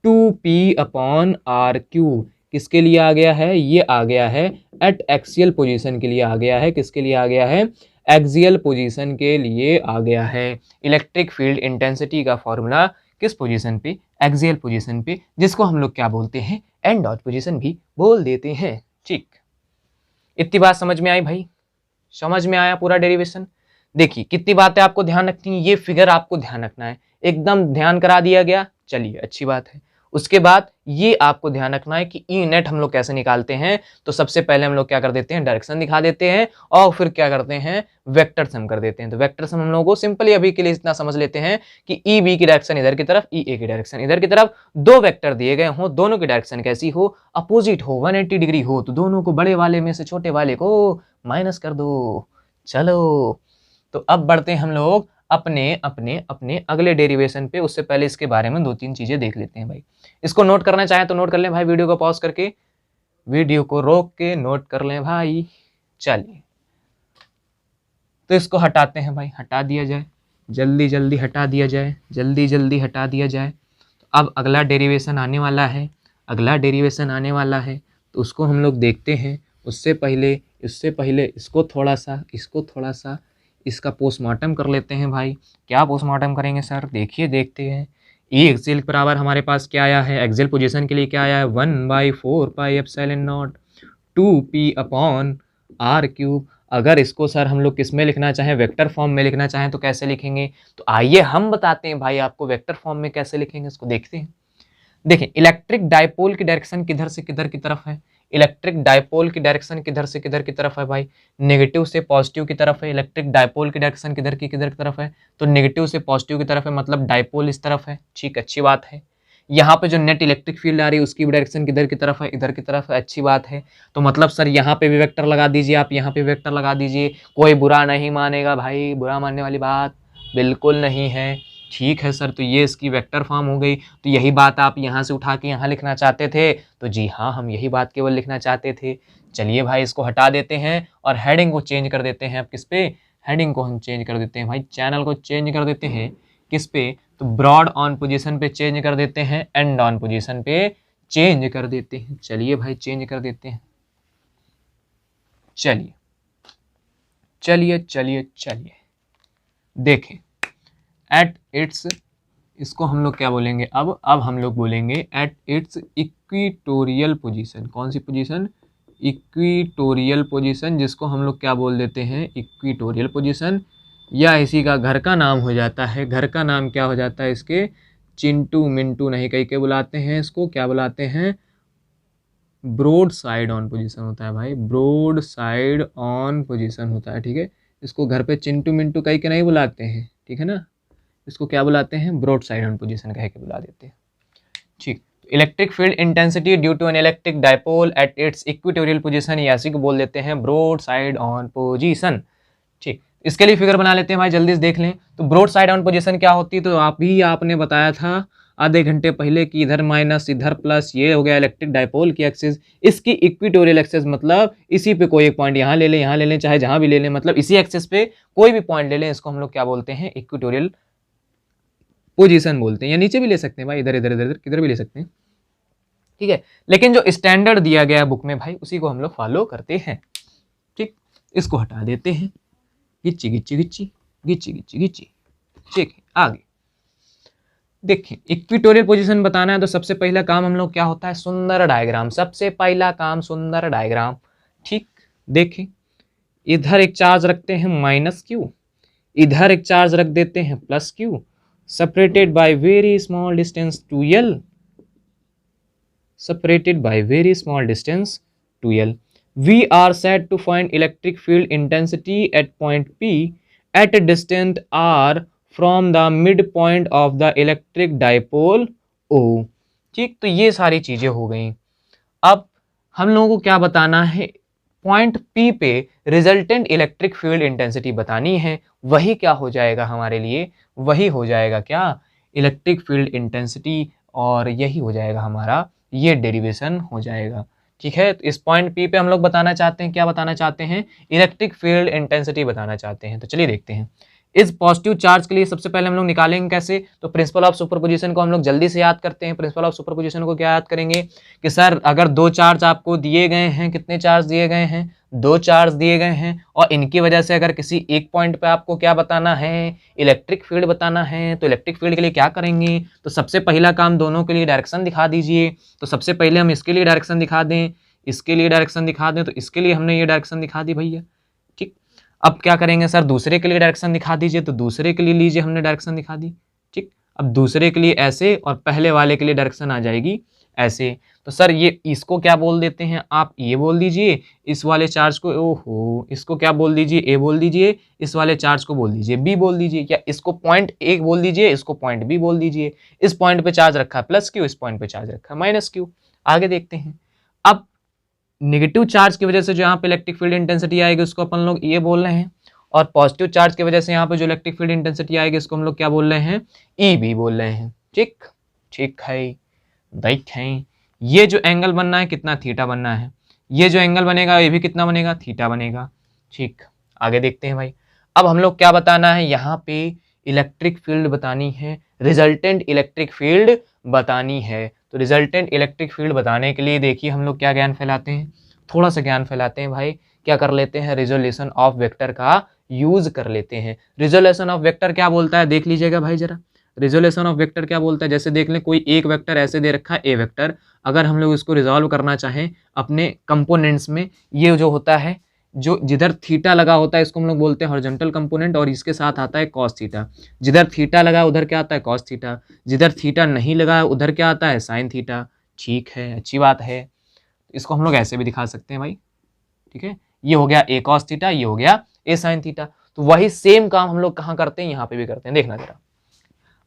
2p/r³। किसके लिए आ गया है, ये आ गया है एट एक्सियल पोजीशन के लिए आ गया है। किसके लिए आ गया है, एक्सियल पोजीशन के लिए आ गया है। इलेक्ट्रिक फील्ड इंटेंसिटी का फॉर्मूला किस पोजीशन पे, एक्सियल पोजीशन पे, जिसको हम लोग क्या बोलते हैं, एन डॉट पोजीशन भी बोल देते हैं। ठीक, इतनी बात समझ में आई भाई, समझ में आया पूरा डेरिवेशन। देखिए कितनी बातें आपको ध्यान रखनी है, ये फिगर आपको ध्यान रखना है, एकदम ध्यान करा दिया गया। चलिए अच्छी बात है। उसके बाद ये आपको ध्यान रखना है कि ई नेट हम लोग कैसे निकालते हैं। तो सबसे पहले हम लोग क्या कर देते हैं, डायरेक्शन दिखा देते हैं, और फिर क्या करते हैं, वेक्टर सम कर देते हैं। तो वेक्टर सम हम लोगों को सिंपली अभी के लिए इतना समझ लेते हैं कि ई बी की डायरेक्शन इधर की तरफ, ई ए की डायरेक्शन इधर की तरफ, दो वेक्टर दिए गए हों, दोनों की डायरेक्शन कैसी हो, अपोजिट हो, 180 डिग्री हो, तो दोनों को बड़े वाले में से छोटे वाले को माइनस कर दो। चलो तो अब बढ़ते हैं हम लोग अपने अपने अपने अगले डेरिवेशन पे। उससे पहले इसके बारे में 2-3 चीजें देख लेते हैं भाई। इसको नोट करना चाहें तो नोट कर लें भाई, वीडियो को पॉज करके। वीडियो को रोक के नोट कर लें भाई। चलिए, तो इसको हटाते हैं भाई, हटा दिया जाए, जल्दी जल्दी हटा दिया जाए, जल्दी जल्दी हटा दिया जाए। तो अब अगला डेरिवेशन आने वाला है, अगला डेरिवेशन आने वाला है, तो उसको हम लोग देखते हैं। उससे पहले इसको थोड़ा सा इसका पोस्टमार्टम कर लेते हैं भाई। क्या पोस्टमार्टम करेंगे सर, देखिए देखते हैं। ई एक्सेल के बराबर हमारे पास क्या आया है, एक्सेल पोजीशन के लिए क्या आया है, 1/4πε0 2p/r³। अगर इसको सर हम लोग किस में लिखना चाहें, वेक्टर फॉर्म में लिखना चाहें तो कैसे लिखेंगे, तो आइए हम बताते हैं भाई आपको वेक्टर फॉर्म में कैसे लिखेंगे, इसको देखते हैं। देखिए, इलेक्ट्रिक डायपोल की डायरेक्शन किधर से किधर की तरफ है, इलेक्ट्रिक डायपोल की डायरेक्शन किधर से किधर की तरफ है भाई, नेगेटिव से पॉजिटिव की तरफ है। इलेक्ट्रिक डायपोल की डायरेक्शन किधर की तरफ है, तो नेगेटिव से पॉजिटिव की तरफ है, मतलब डायपोल इस तरफ है। ठीक, अच्छी बात है। यहाँ पे जो नेट इलेक्ट्रिक फील्ड आ रही है उसकी भी डायरेक्शन किधर की तरफ है, इधर की तरफ है, अच्छी बात है। तो मतलब सर यहाँ पे भी वेक्टर लगा दीजिए, आप यहाँ पे वेक्टर लगा दीजिए, कोई बुरा नहीं मानेगा भाई, बुरा मानने वाली बात बिल्कुल नहीं है। ठीक है सर, तो ये इसकी वेक्टर फॉर्म हो गई। तो यही बात आप यहाँ से उठा के यहाँ लिखना चाहते थे, तो जी हाँ, हम यही बात केवल लिखना चाहते थे। चलिए भाई, इसको हटा देते हैं और हेडिंग को चेंज कर देते हैं। अब किस पे, हेडिंग को हम चेंज कर देते हैं भाई, चैनल को चेंज कर देते हैं किस पे, तो ब्रॉड ऑन पोजीशन पे चेंज कर देते हैं, एंड ऑन पोजीशन पे चेंज कर देते हैं। चलिए भाई, चेंज कर देते हैं। चलिए चलिए चलिए चलिए, देखें एट इट्स, इसको हम लोग क्या बोलेंगे, अब हम लोग बोलेंगे एट इट्स इक्विटोरियल पोजीशन। कौन सी पोजीशन, इक्विटोरियल पोजीशन, जिसको हम लोग क्या बोल देते हैं, इक्विटोरियल पोजीशन, या इसी का घर का नाम हो जाता है। घर का नाम क्या हो जाता है इसके, चिंटू मिंटू नहीं कह के बुलाते हैं इसको, क्या बुलाते हैं, ब्रॉड साइड ऑन पोजीशन होता है भाई, ब्रॉड साइड ऑन पोजीशन होता है। ठीक है, इसको घर पे चिंटू मिंटू कह के नहीं बुलाते हैं, ठीक है ना, इसको क्या बुलाते हैं, ब्रॉड साइड ऑन पोजीशन कह के बुला देते हैं। ठीक, electric field intensity due to an electric dipole at its equatorial position, या इसी को बोल देते हैं ब्रॉड साइड ऑन पोजीशन। ठीक, इसके लिए फिगर बना लेते हैं भाई, जल्दी से देख लें। तो ब्रॉड साइड ऑन पोजीशन क्या होती है, तो आपने बताया था आधे घंटे पहले कि इधर माइनस इधर प्लस, ये हो गया इलेक्ट्रिक डायपोल की एक्सिस, इसकी इक्वेटोरियल एक्सिस मतलब इसी पे कोई एक पॉइंट यहाँ ले लें, यहाँ ले लें, चाहे जहां भी ले लें, मतलब इसी एक्सिस पे कोई भी पॉइंट ले लें, इसको हम लोग क्या बोलते हैं, इक्वेटोरियल पोजीशन बोलते हैं। या नीचे भी ले सकते हैं भाई, इधर इधर इधर किधर भी ले सकते हैं, ठीक है। लेकिन जो स्टैंडर्ड दिया गया बुक में भाई, उसी को हम लोग फॉलो करते हैं। ठीक, इसको हटा देते हैं, गिच्ची गिच्ची गिच्ची गिच्ची गिच्ची गिच्ची। ठीक है, आगे देखिए, इक्विटोरियल पोजीशन बताना है तो सबसे पहला काम हम लोग क्या होता है, सुंदर डायग्राम, सबसे पहला काम सुंदर डायग्राम। ठीक, देखें, इधर एक चार्ज रखते हैं -q, इधर एक चार्ज रख देते हैं +q, separated by very small distance 2l, separated by very small distance 2l. We are set to find electric field intensity at point P at a distance r from the midpoint of the electric dipole O. ठीक, तो ये सारी चीजें हो गई। अब हम लोगों को क्या बताना है, पॉइंट P पे रिजल्टेंट इलेक्ट्रिक फील्ड इंटेंसिटी बतानी है। वही क्या हो जाएगा हमारे लिए, वही हो जाएगा क्या, इलेक्ट्रिक फील्ड इंटेंसिटी, और यही हो जाएगा हमारा ये डेरिवेशन हो जाएगा। ठीक है, तो इस पॉइंट P पे हम लोग बताना चाहते हैं, क्या बताना चाहते हैं, इलेक्ट्रिक फील्ड इंटेंसिटी बताना चाहते हैं। तो चलिए देखते हैं। इस पॉजिटिव चार्ज के लिए सबसे पहले हम लोग निकालेंगे कैसे, तो प्रिंसिपल ऑफ सुपरपोजिशन को हम लोग जल्दी से याद करते हैं। प्रिंसिपल ऑफ सुपरपोजिशन को क्या याद करेंगे कि सर अगर दो चार्ज आपको दिए गए हैं, कितने चार्ज दिए गए हैं, दो चार्ज दिए गए हैं, और इनकी वजह से अगर किसी एक पॉइंट पे आपको क्या बताना है, इलेक्ट्रिक फील्ड बताना है, तो इलेक्ट्रिक फील्ड के लिए क्या करेंगे, तो सबसे पहला काम दोनों के लिए डायरेक्शन दिखा दीजिए। तो सबसे पहले हम इसके लिए डायरेक्शन दिखा दें, इसके लिए डायरेक्शन दिखा दें, तो इसके लिए हमने ये डायरेक्शन दिखा दी भैया। ठीक, अब क्या करेंगे सर, दूसरे के लिए डायरेक्शन दिखा दीजिए, तो दूसरे के लिए लीजिए, हमने डायरेक्शन दिखा दी। ठीक, अब दूसरे के लिए ऐसे, और पहले वाले के लिए डायरेक्शन आ जाएगी ऐसे। तो सर ये इसको क्या बोल देते हैं, आप ये बोल दीजिए, इस वाले चार्ज को, ओहो, इसको क्या बोल दीजिए, ए बोल दीजिए, इस वाले चार्ज को बोल दीजिए बी बोल दीजिए, या इसको पॉइंट ए बोल दीजिए, इसको पॉइंट बी बोल दीजिए। इस पॉइंट पे चार्ज रखा है +q, इस पॉइंट पे चार्ज रखा है -q। आगे देखते हैं। अब नेगेटिव चार्ज की वजह से जो यहाँ पे इलेक्ट्रिक फील्ड इंटेंसिटी आएगी उसको अपन लोग ये बोल रहे हैं, और पॉजिटिव चार्ज की वजह से यहाँ पे जो इलेक्ट्रिक फील्ड इंटेंसिटी आएगी इसको हम लोग क्या बोल रहे हैं, ई बी बोल रहे हैं। ठीक, ठीक है, देखें ये जो एंगल बनना है कितना, थीटा बनना है। ये जो एंगल बनेगा ये भी कितना बनेगा, थीटा बनेगा। ठीक, आगे देखते हैं भाई। अब हम लोग क्या बताना है, यहाँ पे इलेक्ट्रिक फील्ड बतानी है, रिजल्टेंट इलेक्ट्रिक फील्ड बतानी है। तो रिजल्टेंट इलेक्ट्रिक फील्ड बताने के लिए देखिए हम लोग क्या ज्ञान फैलाते हैं, थोड़ा सा ज्ञान फैलाते हैं भाई। क्या कर लेते हैं, रिजोल्यूशन ऑफ वेक्टर का यूज कर लेते हैं। रिजोल्यूशन ऑफ वेक्टर क्या बोलता है, देख लीजिएगा भाई जरा। रिजोल्यूशन ऑफ वेक्टर क्या बोलता है, जैसे देख लें कोई एक वेक्टर ऐसे दे रखा है ए वेक्टर, अगर हम लोग इसको रिजॉल्व करना चाहें अपने कंपोनेंट्स में, ये जो होता है जो जिधर थीटा लगा होता है इसको हम लोग बोलते हैं हॉरिजॉन्टल कंपोनेंट, और इसके साथ आता है कॉस थीटा। जिधर थीटा लगा उधर क्या आता है, कॉस थीटा। जिधर थीटा नहीं लगा उधर क्या आता है, साइन थीटा। ठीक है, अच्छी बात है। इसको हम लोग ऐसे भी दिखा सकते हैं भाई, ठीक है। ये हो गया ए कॉस थीटा, ये हो गया ए साइन थीटा। तो वही सेम काम हम लोग कहाँ करते हैं, यहाँ पे भी करते हैं, देखना जरा।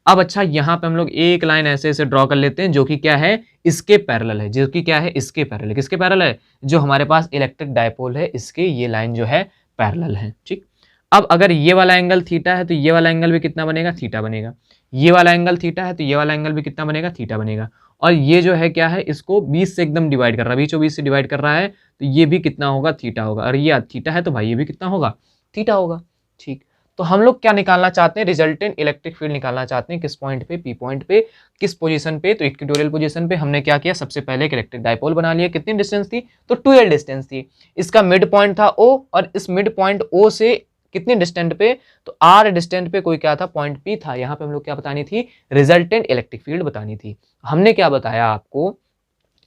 अब अच्छा, यहाँ पे हम लोग एक लाइन ऐसे ऐसे ड्रॉ कर लेते हैं जो कि क्या है, इसके पैरेलल है। जो कि क्या है, इसके पैरेलल। किसके पैरेलल है, जो हमारे पास इलेक्ट्रिक डायपोल है इसके ये लाइन जो है पैरेलल है। ठीक, अब अगर ये वाला एंगल थीटा है तो ये वाला एंगल भी कितना बनेगा, थीटा बनेगा। ये वाला एंगल थीटा है तो ये वाला एंगल भी कितना बनेगा, थीटा बनेगा। और ये जो है क्या है, इसको 20 से एकदम डिवाइड कर रहा है, बीचों बीच से डिवाइड कर रहा है, तो ये भी कितना होगा, थीटा होगा। और ये थीटा है तो भाई ये भी कितना होगा, थीटा होगा। ठीक, तो हम लोग क्या निकालना चाहते हैं, रिजल्टेंट इलेक्ट्रिक फील्ड निकालना चाहते हैं। किस पॉइंट पे, पी पॉइंट पे, किस पोजीशन पे, तो इक्वेटोरियल पोजीशन पे। हमने क्या किया, सबसे पहले एक इलेक्ट्रिक डायपोल बना लिया। कितनी डिस्टेंस थी, तो 2l डिस्टेंस थी। इसका मिड पॉइंट था O, और इस मिड पॉइंट O से कितनी डिस्टेंट पे, तो r डिस्टेंट पे कोई क्या था, पॉइंट P था। यहाँ पे हम लोग क्या बतानी थी, रिजल्टेंट इलेक्ट्रिक फील्ड बतानी थी। हमने क्या बताया आपको,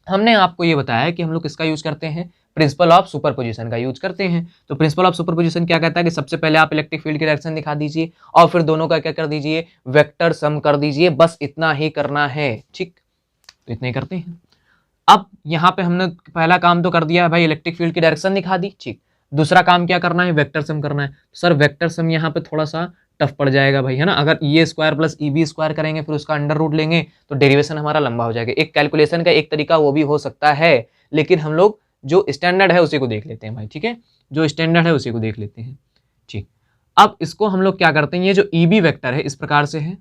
हमने आपको ये बताया कि हम लोग किसका यूज करते हैं, प्रिंसिपल ऑफ सुपरपोजिशन का यूज करते हैं। तो प्रिंसिपल ऑफ सुपरपोजिशन क्या कहता है कि सबसे पहले आप इलेक्ट्रिक फील्ड की डायरेक्शन दिखा दीजिए और फिर दोनों का क्या कर दीजिए, वेक्टर सम कर दीजिए। बस इतना ही करना है। ठीक, तो इतना ही करते हैं। अब यहाँ पे हमने पहला काम तो कर दिया है भाई, इलेक्ट्रिक फील्ड की डायरेक्शन दिखा दी। ठीक, दूसरा काम क्या करना है, वेक्टर सम करना है। सर वेक्टर सम यहाँ पे थोड़ा सा टफ पड़ जाएगा भाई, है ना। अगर A square plus E B square करेंगे फिर उसका अंडर रूट लेंगे तो डेरिवेशन हमारा लंबा हो जाएगा। एक कैलकुलेशन का एक तरीका वो भी हो सकता है, लेकिन हम लोग जो स्टैंडर्ड है उसी को देख लेते हैं भाई। ठीक है, जो स्टैंडर्ड है उसी को देख लेते हैं। ठीक, अब इसको हम लोग क्या करते हैं, ये जो ई बी वेक्टर है इस प्रकार से है।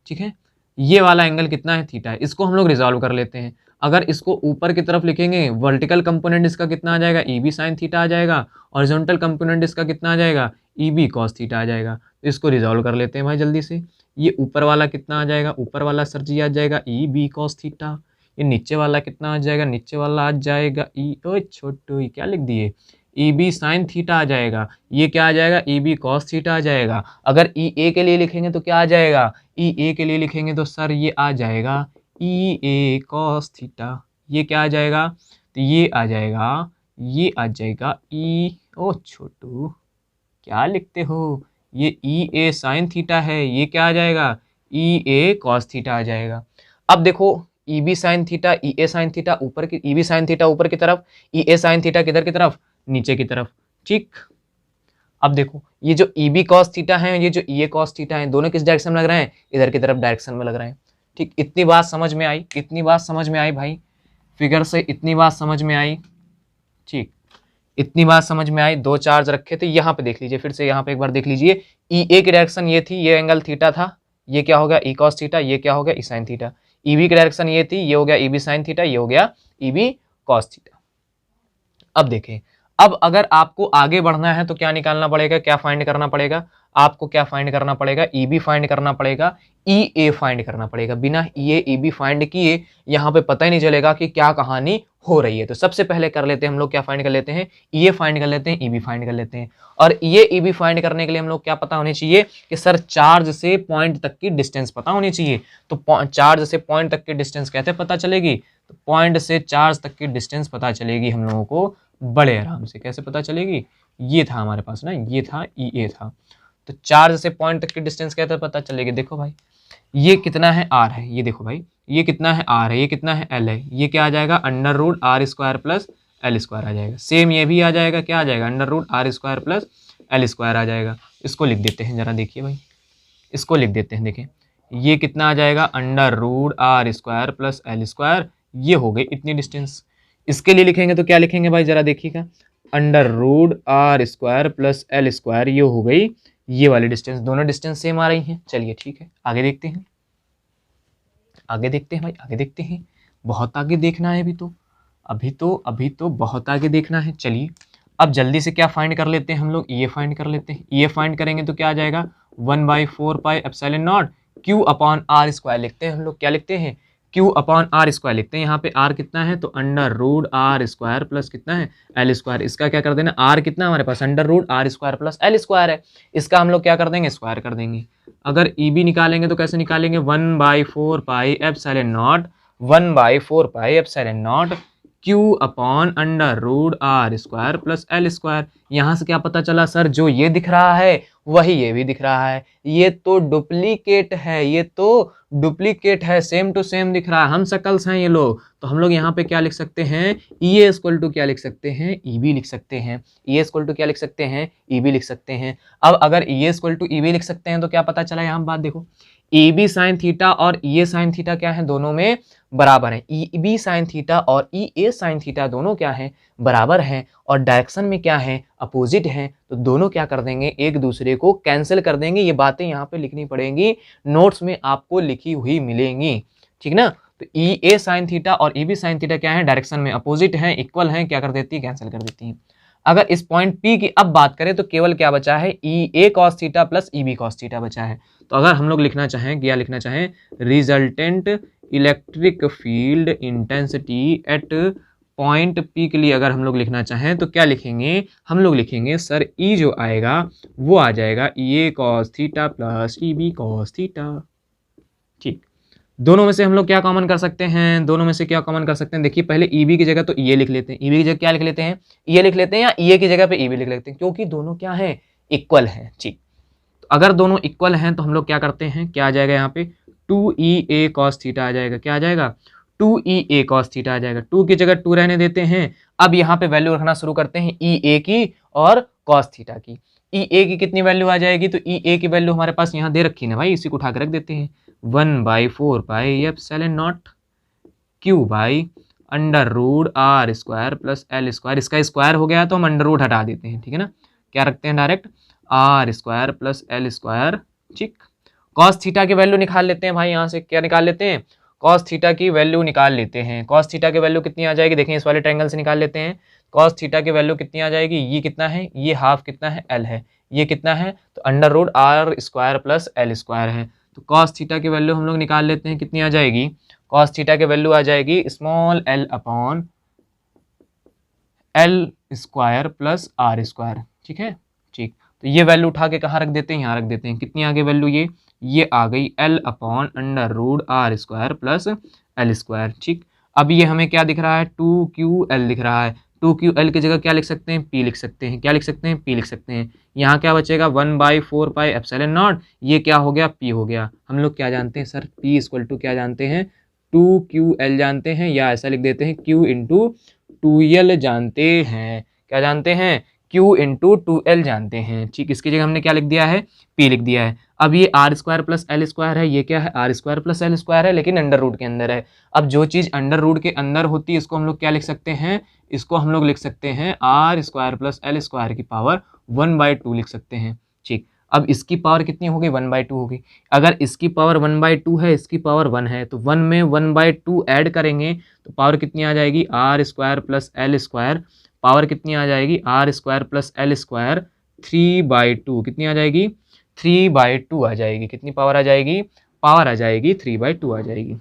ठीक है, ये वाला एंगल कितना है, थीटा है। इसको हम लोग रिजॉल्व कर लेते हैं। अगर इसको ऊपर की तरफ लिखेंगे, वर्टिकल कंपोनेंट इसका कितना आ जाएगा, ई बी साइन थीटा आ जाएगा। हॉरिजॉन्टल कंपोनेंट इसका कितना आ जाएगा, ई बी कॉस थीटा आ जाएगा। तो इसको रिजॉल्व कर लेते हैं भाई जल्दी से। ये ऊपर वाला कितना आ जाएगा, ऊपर वाला सर जी आ जाएगा ई बी कॉस थीटा। ये नीचे वाला कितना आ जाएगा, नीचे वाला आ जाएगा ई, ओ छोटू ये क्या लिख दिए, ई बी साइन थीटा आ जाएगा। ये क्या आ जाएगा, ई बी कॉस थीटा आ जाएगा। अगर ई ए के लिए लिखेंगे तो क्या आ जाएगा, ई ए के लिए लिखेंगे तो सर ये आ जाएगा ई ए कॉस थीटा। ये क्या आ जाएगा, तो ये आ जाएगा, ये आ जाएगा ई, ओ छोटू क्या लिखते हो, ये ई ए साइन थीटा है। ये क्या आ जाएगा, ई ए कॉस थीटा आ जाएगा। अब देखो ई बी साइन थीटा, ई ए साइन थीटा ऊपर की, ई बी साइन थीटा ऊपर की तरफ, ई ए साइन थीटा किधर की तरफ, नीचे की तरफ। ठीक, अब देखो ये जो ई बी कॉस थीटा है, ये जो ई ए कॉस थीटा है, दोनों किस डायरेक्शन में लग रहे हैं, इधर की तरफ डायरेक्शन में लग रहे हैं। ठीक, इतनी बात समझ में आई, इतनी बात समझ में आई भाई, फिगर से इतनी बात समझ में आई। ठीक, इतनी बात समझ में आई। दो चार्ज रखे थे, यहाँ पे देख लीजिए फिर से, यहाँ पे एक बार देख लीजिए। ई ए की डायरेक्शन ये थी, ये एंगल थीटा था, ये क्या हो गया, ई कॉस थीटा, ये क्या हो गया, ई साइन थीटा। ई बी की डायरेक्शन ये थी, ये हो गया ई बी साइन थीटा, ये हो गया ई बी कॉस थीटा। अब देखें, अब अगर आपको आगे बढ़ना है तो क्या निकालना पड़ेगा, क्या फाइंड करना पड़ेगा, आपको क्या फाइंड करना पड़ेगा, ई बी फाइंड करना पड़ेगा, ई ए फाइंड करना पड़ेगा। बिना ई ए ई बी फाइंड किए यहाँ पे पता ही नहीं चलेगा कि क्या कहानी हो रही है। तो सबसे पहले कर लेते हैं हम लोग, क्या फाइंड कर लेते हैं, ई ए फाइंड कर लेते हैं, ई बी फाइंड कर लेते हैं। और ई ए ई बी फाइंड करने के लिए हम लोग क्या पता होनी चाहिए कि सर चार्ज से पॉइंट तक की डिस्टेंस पता होनी चाहिए। तो चार्ज से पॉइंट तक की डिस्टेंस कैसे पता चलेगी, तो पॉइंट से चार्ज तक की डिस्टेंस पता चलेगी हम लोगों को बड़े आराम से। कैसे पता चलेगी, ये था हमारे पास ना, ये था ई ए था। तो चार्ज से पॉइंट तक की डिस्टेंस कैसे पता चलेगी, देखो भाई ये कितना है, आर है। ये देखो भाई ये कितना है, आर है। ये कितना है, एल है। ये क्या आ जाएगा, under root R square plus L square आ जाएगा। सेम ये भी आ जाएगा, क्या आ जाएगा, under root R square plus L square आ जाएगा। इसको लिख देते हैं जरा, देखिए भाई इसको लिख देते हैं। देखें ये कितना आ जाएगा, under root R square plus L square. ये हो गई इतनी डिस्टेंस। इसके लिए लिखेंगे तो क्या लिखेंगे भाई जरा देखिएगा, under root R square plus L square. ये हो गई ये वाली डिस्टेंस। दोनों डिस्टेंस सेम आ रही हैं। चलिए ठीक है, आगे देखते हैं, आगे देखते हैं भाई, आगे देखते हैं। बहुत आगे देखना है अभी तो बहुत आगे देखना है। चलिए अब जल्दी से क्या फाइंड कर लेते हैं हम लोग, ये फाइंड कर लेते हैं। ये फाइंड करेंगे तो क्या आ जाएगा 1/4πε0 Q अपॉन आर स्क्वायर लिखते हैं हम लोग। क्या लिखते हैं? Q अपॉन आर स्क्वायर लिखते हैं। यहाँ पे R कितना है तो under root R square plus कितना है एल स्क्वायर। इसका क्या कर देना, R कितना हमारे पास under root R square plus L square है। इसका हम लोग क्या कर देंगे, स्क्वायर कर देंगे। अगर EB निकालेंगे तो कैसे निकालेंगे 1/4πε0 1/4πε0 Q upon under root R square plus L square. यहाँ से क्या पता चला सर, जो ये दिख रहा है वही ये भी दिख रहा है। ये तो डुप्लीकेट है, सेम टू सेम दिख रहा है, हम शकल्स हैं ये लोग। तो हम लोग यहाँ पे क्या लिख सकते हैं, EA इक्वल टू क्या लिख सकते हैं, EB लिख सकते हैं। EA इक्वल टू क्या लिख सकते हैं, EB लिख सकते हैं। अब अगर EA इक्वल टू EB लिख सकते हैं तो क्या पता चला, यहाँ बात देखो, EB साइन थीटा और EA साइन थीटा क्या है, दोनों में बराबर है। EB साइन थीटा और EA साइन थीटा दोनों क्या है, बराबर हैं, और डायरेक्शन में क्या है, अपोजिट हैं। तो दोनों क्या कर देंगे, एक दूसरे को कैंसिल कर देंगे। ये बातें यहाँ पे लिखनी पड़ेंगी, नोट्स में आपको लिखी हुई मिलेंगी, ठीक ना। तो EA साइन थीटा और EB साइन थीटा क्या है, डायरेक्शन में अपोजिट हैं, इक्वल हैं, क्या कर देती है, कैंसिल कर देती है। अगर इस पॉइंट P की अब बात करें तो केवल क्या बचा है, EA cos theta plus EB cos theta बचा है। तो अगर हम लोग लिखना चाहें, क्या लिखना चाहें, resultant electric field intensity at point P के लिए अगर हम लोग लिखना चाहें तो क्या लिखेंगे, हम लोग लिखेंगे सर E जो आएगा वो आ जाएगा EA cos theta plus EB cos theta. ठीक, दोनों में से हम लोग क्या कॉमन कर सकते हैं, दोनों में से क्या कॉमन कर सकते हैं, देखिए पहले EB की जगह तो EA लिख लेते हैं, EB की जगह क्या लिख लेते हैं, EA लिख लेते हैं, या EA की जगह पे EB लिख लेते हैं, क्योंकि दोनों क्या है, इक्वल हैं। ठीक, तो अगर दोनों इक्वल हैं तो हम लोग क्या करते हैं, क्या आ जाएगा यहाँ पे 2EA cos थीटा आ जाएगा। क्या आ जाएगा, 2EA cos थीटा आ जाएगा। 2 की जगह 2 रहने देते हैं। अब यहाँ पे वैल्यू रखना शुरू करते हैं EA की और cos थीटा की। EA की कितनी वैल्यू आ जाएगी, तो EA की वैल्यू हमारे पास यहाँ दे रखी है ना भाई, इसी को उठा के रख देते हैं, 1/4πε0 Q by under root R square plus L square. इसका स्क्वायर हो गया तो हम अंडर रूट हटा देते हैं, ठीक है ना। क्या रखते हैं, direct are square plus L square. ठीक, कॉस थीटा की वैल्यू निकाल लेते हैं भाई, यहाँ से क्या निकाल लेते हैं, कॉस थीटा की वैल्यू निकाल लेते हैं। कॉस थीटा की वैल्यू कितनी आ जाएगी, देखें इस वाले ट्रायंगल से निकाल लेते हैं। कॉस थीटा की वैल्यू कितनी आ जाएगी, ये कितना है, ये हाफ कितना है, एल है, ये कितना है, तो under root R square plus L square है। तो कॉस थीटा की वैल्यू हम लोग निकाल लेते हैं, कितनी आ जाएगी, कॉस थीटा की वैल्यू आ जाएगी small L upon L square plus R square. ठीक है, ठीक, तो ये वैल्यू उठा के कहाँ रख देते हैं, यहाँ रख देते हैं। कितनी आ गई वैल्यू, ये आ गई L upon under root R square plus L square. ठीक, अब ये हमें क्या दिख रहा है, 2QL दिख रहा है। 2QL की जगह क्या लिख सकते हैं, P लिख सकते हैं। क्या लिख सकते हैं, P लिख सकते हैं। यहाँ क्या बचेगा 1/4πε0, ये क्या हो गया, P हो गया। हम लोग क्या जानते हैं सर, P इक्वल टू क्या जानते हैं, 2QL जानते हैं, या ऐसा लिख देते हैं Q इंटू 2L जानते हैं। क्या जानते हैं, Q इंटू 2L जानते हैं। ठीक, इसकी जगह हमने क्या लिख दिया है, P लिख दिया है। अब ये R square plus L square है, ये क्या है, R square plus L square है, लेकिन अंडर रूट के अंदर है। अब जो चीज़ अंडर रूट के अंदर होती है इसको हम लोग क्या लिख सकते हैं, इसको हम लोग लिख सकते हैं R square plus L square की पावर 1/2 लिख सकते हैं। ठीक, अब इसकी पावर कितनी होगी, 1/2 होगी। अगर इसकी पावर 1/2 है, इसकी पावर 1 है, तो 1 में 1/2 ऐड करेंगे तो पावर कितनी आ जाएगी, R square plus L square. Power कितनी आ जाएगी, R square plus L square 3/2। कितनी आ जाएगी, 3/2 आ जाएगी। कितनी पावर आ जाएगी, पावर आ जाएगी 3/2 आ जाएगी।